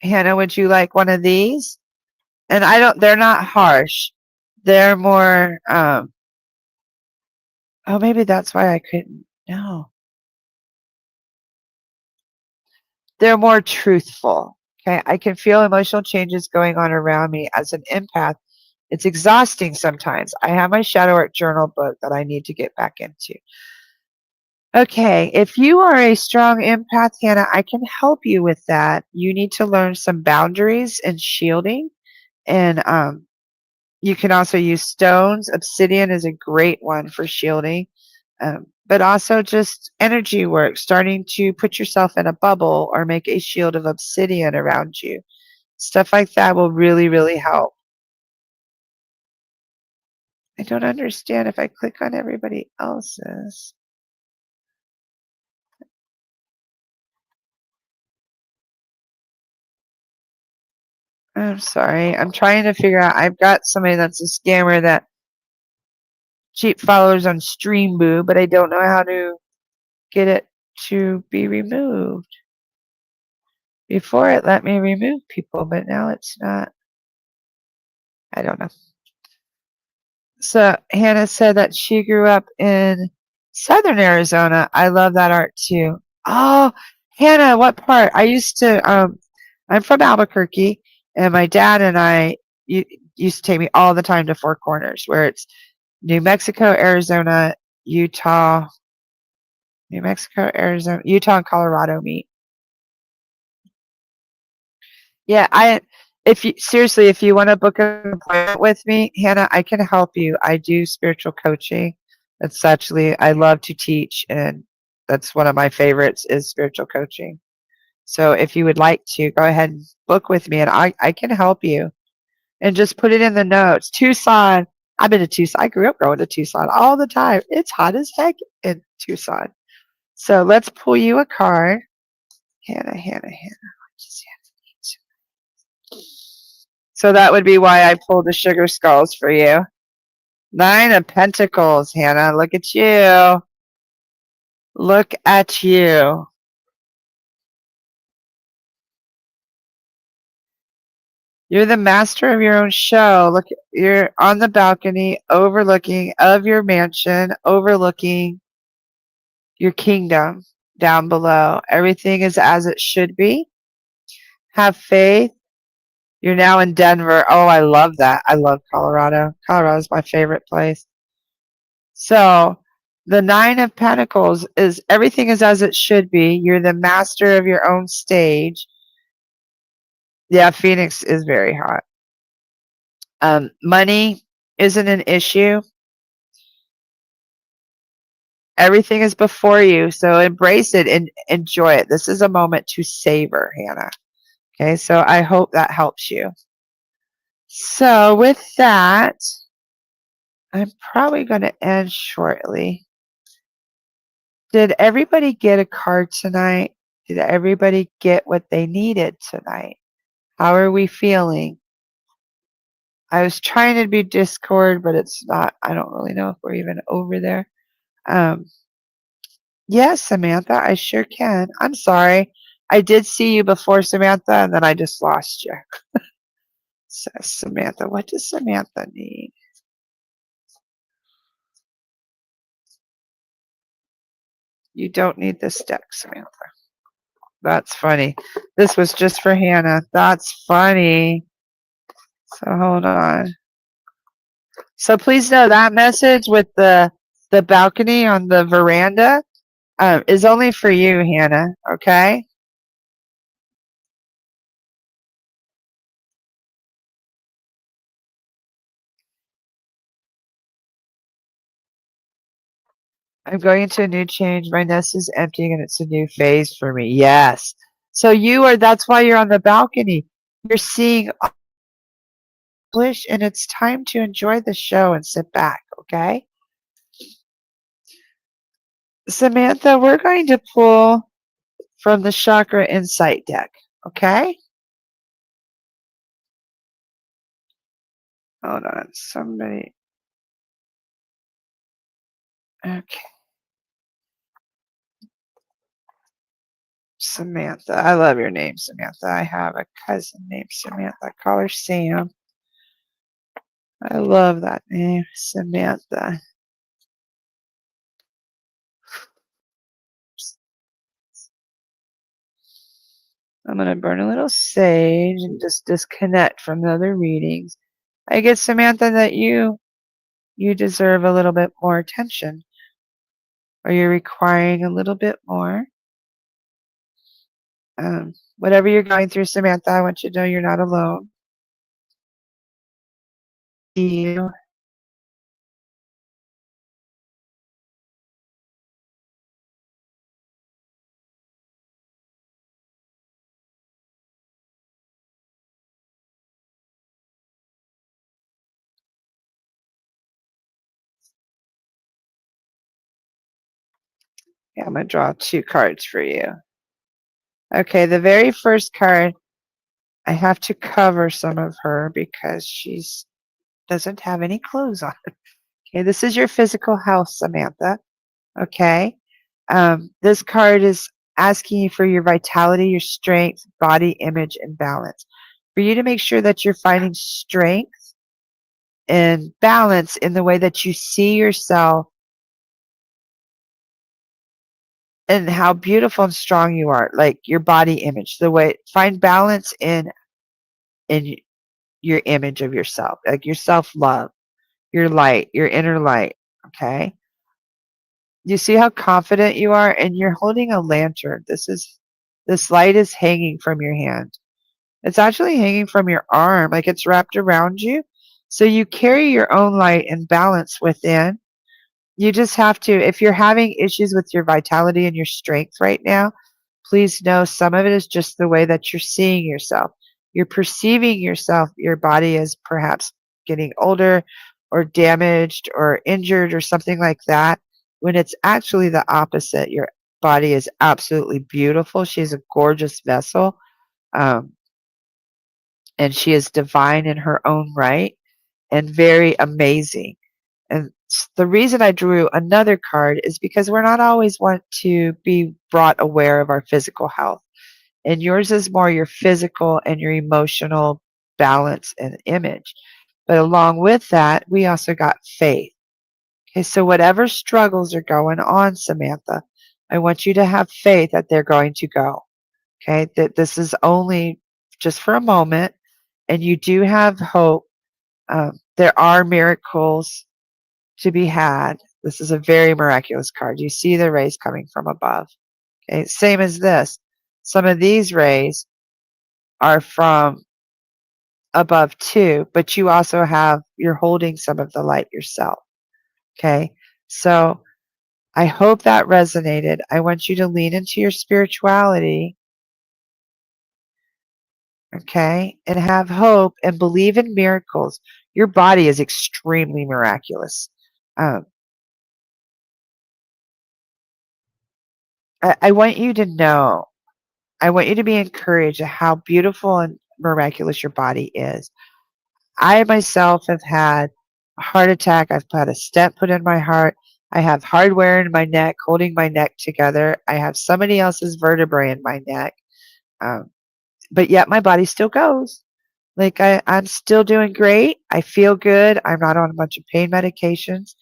Hannah, would you like one of these? And they're not harsh. They're more, oh, maybe that's why I couldn't, no. They're more truthful. Okay. I can feel emotional changes going on around me as an empath. It's exhausting sometimes. I have my shadow work journal book that I need to get back into. Okay. If you are a strong empath, Hannah, I can help you with that. You need to learn some boundaries and shielding. And you can also use stones. Obsidian is a great one for shielding. But also just energy work, starting to put yourself in a bubble or make a shield of obsidian around you. Stuff like that will really, really help. I don't understand if I click on everybody else's. I'm sorry. I'm trying to figure out. I've got somebody that's a scammer that cheap followers on Streamboo, but I don't know how to get it to be removed. Before it let me remove people, but now it's not. I don't know. So Hannah said that she grew up in Southern Arizona. I love that art too. Oh, Hannah, what part? I'm from Albuquerque, and my dad and I used to take me all the time to Four Corners, where it's New Mexico, Arizona, Utah, Utah and Colorado meet. Yeah, if you want to book an appointment with me, Hannah, I can help you. I do spiritual coaching. That's actually I love to teach, and that's one of my favorites is spiritual coaching. So if you would like to, go ahead and book with me, and I can help you. And just put it in the notes. Tucson. I've been to Tucson. I grew up going to Tucson all the time. It's hot as heck in Tucson. So let's pull you a card. Hannah. So that would be why I pulled the sugar skulls for you. 9 of Pentacles, Hannah. Look at you. Look at you. You're the master of your own show. Look, you're on the balcony overlooking of your mansion, overlooking your kingdom down below. Everything is as it should be. Have faith. You're now in Denver. Oh, I love that. I love Colorado. Colorado is my favorite place. So the Nine of Pentacles is everything is as it should be. You're the master of your own stage. Yeah, Phoenix is very hot. Money isn't an issue. Everything is before you, so embrace it and enjoy it. This is a moment to savor, Hannah. Okay, so I hope that helps you. So with that, I'm probably going to end shortly. Did everybody get a card tonight? Did everybody get what they needed tonight? How are we feeling? I was trying to be Discord, but it's not. I don't really know if we're even over there. Yes, Samantha, I sure can. I'm sorry. I did see you before, Samantha, and then I just lost you. So, Samantha, what does Samantha need? You don't need this deck, Samantha. That's funny. This was just for Hannah. That's funny. So hold on. So please know that message with the balcony on the veranda is only for you, Hannah. Okay? I'm going into a new change. My nest is emptying and it's a new phase for me. Yes. So that's why you're on the balcony. You're seeing English and it's time to enjoy the show and sit back, okay? Samantha, we're going to pull from the Chakra Insight deck, okay? Hold on, somebody. Okay. Samantha. I love your name, Samantha. I have a cousin named Samantha. I call her Sam. I love that name, Samantha. I'm going to burn a little sage and just disconnect from the other readings. I get, Samantha, that you deserve a little bit more attention, or you're requiring a little bit more. Whatever you're going through, Samantha, I want you to know you're not alone. You. Yeah, I'm going to draw 2 cards for you. Okay, the very first card, I have to cover some of her because she doesn't have any clothes on. Okay, this is your physical health, Samantha. Okay, this card is asking you for your vitality, your strength, body image, and balance. For you to make sure that you're finding strength and balance in the way that you see yourself and how beautiful and strong you are, like your body image, find balance in your image of yourself, like your self-love, your light, your inner light, okay? You see how confident you are, and you're holding a lantern. This light is hanging from your hand. It's actually hanging from your arm, like it's wrapped around you. So you carry your own light and balance within. You just have to, if you're having issues with your vitality and your strength right now, please know some of it is just the way that you're seeing yourself. You're perceiving yourself, your body is perhaps getting older or damaged or injured or something like that, when it's actually the opposite. Your body is absolutely beautiful. She's a gorgeous vessel, and she is divine in her own right and very amazing. And the reason I drew another card is because we're not always want to be brought aware of our physical health. And yours is more your physical and your emotional balance and image. But along with that, we also got faith. Okay, so whatever struggles are going on, Samantha, I want you to have faith that they're going to go. Okay, that this is only just for a moment, and you do have hope. There are miracles to be had. This is a very miraculous card. You see the rays coming from above. Okay, same as this. Some of these rays are from above too, but you also you're holding some of the light yourself. Okay, so I hope that resonated. I want you to lean into your spirituality, okay, and have hope and believe in miracles. Your body is extremely miraculous. Um, I want you to know, I want you to be encouraged at how beautiful and miraculous your body is. I myself have had a heart attack. I've had a stent put in my heart. I have hardware in my neck, holding my neck together. I have somebody else's vertebrae in my neck. Um, but yet my body still goes. Like I'm still doing great. I feel good. I'm not on a bunch of pain medications.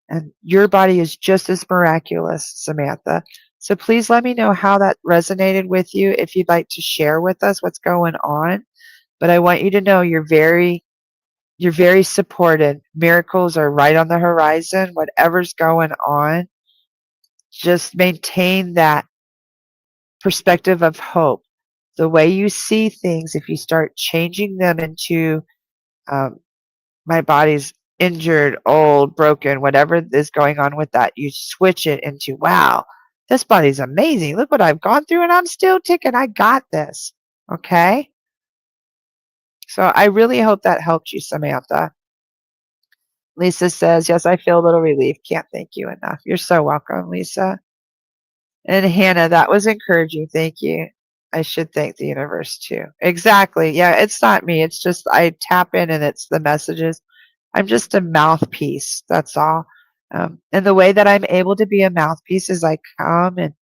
And your body is just as miraculous, Samantha. So please let me know how that resonated with you if you'd like to share with us what's going on. But I want you to know you're very supported. Miracles are right on the horizon. Whatever's going on, just maintain that perspective of hope. The way you see things, if you start changing them into um, my body's injured, old, broken, whatever is going on with that, you switch it into, wow, this body's amazing. Look what I've gone through and I'm still ticking. I got this. Okay? So I really hope that helped you, Samantha. Lisa says, yes, I feel a little relief. Can't thank you enough. You're so welcome, Lisa. And Hannah, that was encouraging. Thank you. I should thank the universe too. Exactly. Yeah, it's not me. It's just I tap in and it's the messages. I'm just a mouthpiece. That's all. And the way that I'm able to be a mouthpiece is I come and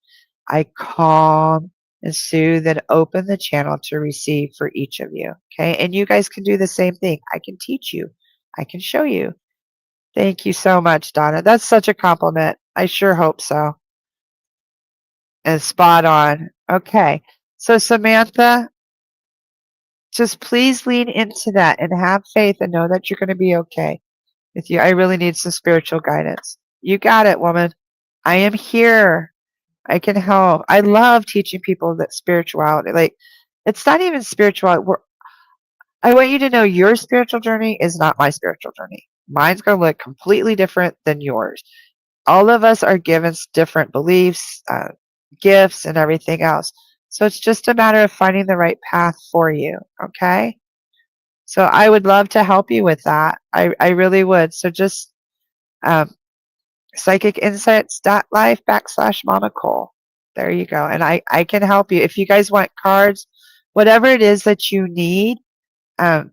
I calm and soothe and open the channel to receive for each of you. Okay. And you guys can do the same thing. I can teach you, I can show you. Thank you so much, Donna. That's such a compliment. I sure hope so. And spot on. Okay. So, Samantha, just please lean into that and have faith and know that you're going to be okay with you. I really need some spiritual guidance. You got it, woman. I am here. I can help. I love teaching people that spirituality, like, it's not even spirituality. I want you to know your spiritual journey is not my spiritual journey. Mine's going to look completely different than yours. All of us are given different beliefs, gifts, and everything else. So it's just a matter of finding the right path for you. Okay. So I would love to help you with that. I really would. So just um, PsychicInsights.Life /MamaCole. There you go. And I can help you. If you guys want cards, whatever it is that you need, um,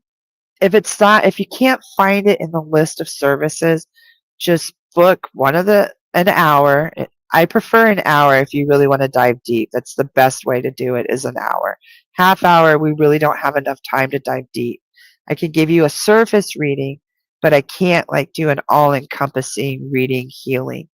if you can't find it in the list of services, just book an hour. I prefer an hour if you really want to dive deep. That's the best way to do it, is an hour. Half hour, we really don't have enough time to dive deep. I can give you a surface reading, but I can't like do an all-encompassing reading healing.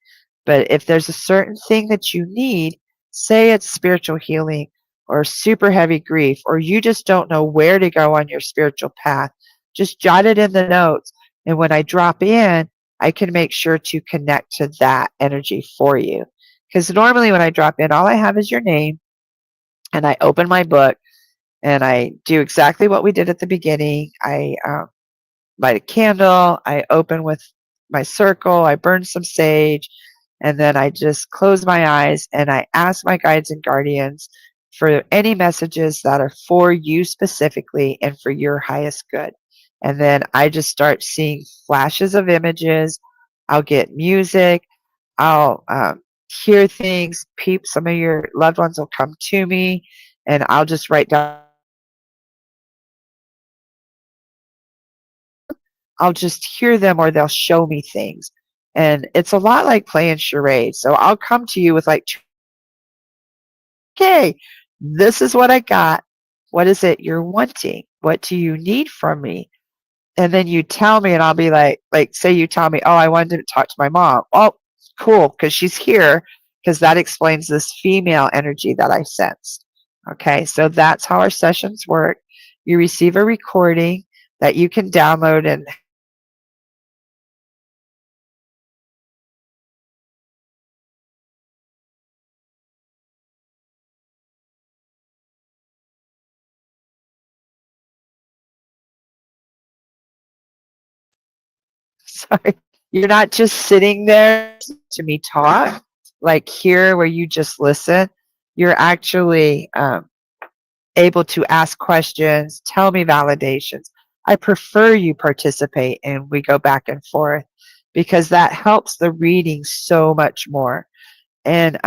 But if there's a certain thing that you need, say it's spiritual healing or super heavy grief, or you just don't know where to go on your spiritual path, just jot it in the notes. And when I drop in, I can make sure to connect to that energy for you. Because normally when I drop in, all I have is your name, and I open my book and I do exactly what we did at the beginning. I light a candle, I open with my circle, I burn some sage, and then I just close my eyes and I ask my guides and guardians for any messages that are for you specifically and for your highest good. And then I just start seeing flashes of images. I'll get music. I'll hear things. Some of your loved ones will come to me, and I'll just write down. I'll just hear them, or they'll show me things. And it's a lot like playing charades. So I'll come to you with like, okay, this is what I got. What is it you're wanting? What do you need from me? And then you tell me, and I'll be like, say you tell me, oh, I wanted to talk to my mom. Oh, cool, because she's here, because that explains this female energy that I sensed. Okay, so that's how our sessions work. You receive a recording that you can download and sorry, you're not just sitting there to me talk, like here where you just listen. You're actually able to ask questions, tell me validations. I prefer you participate and we go back and forth because that helps the reading so much more. And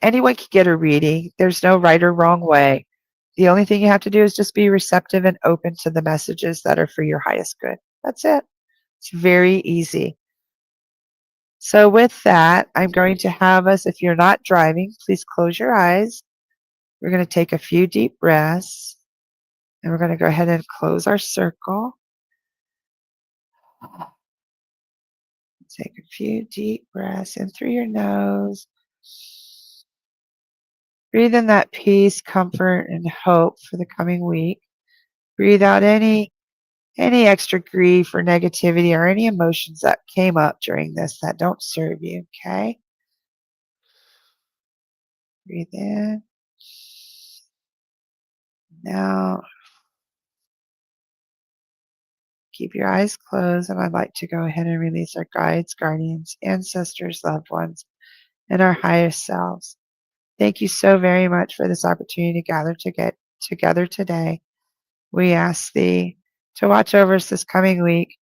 anyone can get a reading. There's no right or wrong way. The only thing you have to do is just be receptive and open to the messages that are for your highest good. That's it. It's very easy. So with that, I'm going to have us, if you're not driving, please close your eyes. We're going to take a few deep breaths. And we're going to go ahead and close our circle. Take a few deep breaths in through your nose. Breathe in that peace, comfort, and hope for the coming week. Breathe out any extra grief or negativity or any emotions that came up during this that don't serve you, okay? Breathe in. Now, keep your eyes closed, and I'd like to go ahead and release our guides, guardians, ancestors, loved ones, and our highest selves. Thank you so very much for this opportunity to get together today. We ask thee to watch over us this coming week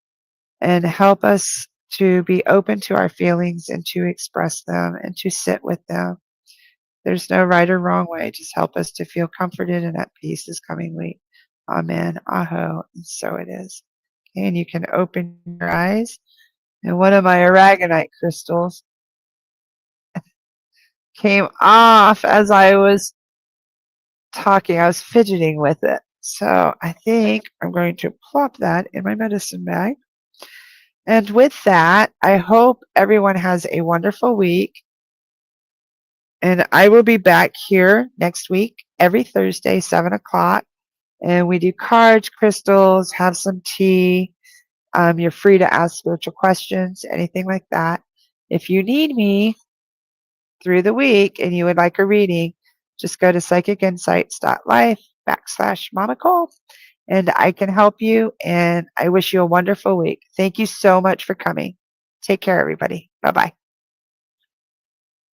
and help us to be open to our feelings and to express them and to sit with them. There's no right or wrong way. Just help us to feel comforted and at peace this coming week. Amen. Aho. And so it is. And you can open your eyes. And one of my aragonite crystals came off as I was talking. I was fidgeting with it. So I think I'm going to plop that in my medicine bag. And with that, I hope everyone has a wonderful week. And I will be back here next week, every Thursday, 7 o'clock. And we do cards, crystals, have some tea. You're free to ask spiritual questions, anything like that. If you need me through the week and you would like a reading, just go to PsychicInsights.Life /MamaCole and I can help you. And I wish you a wonderful week. Thank you so much for coming. Take care, everybody. Bye-bye.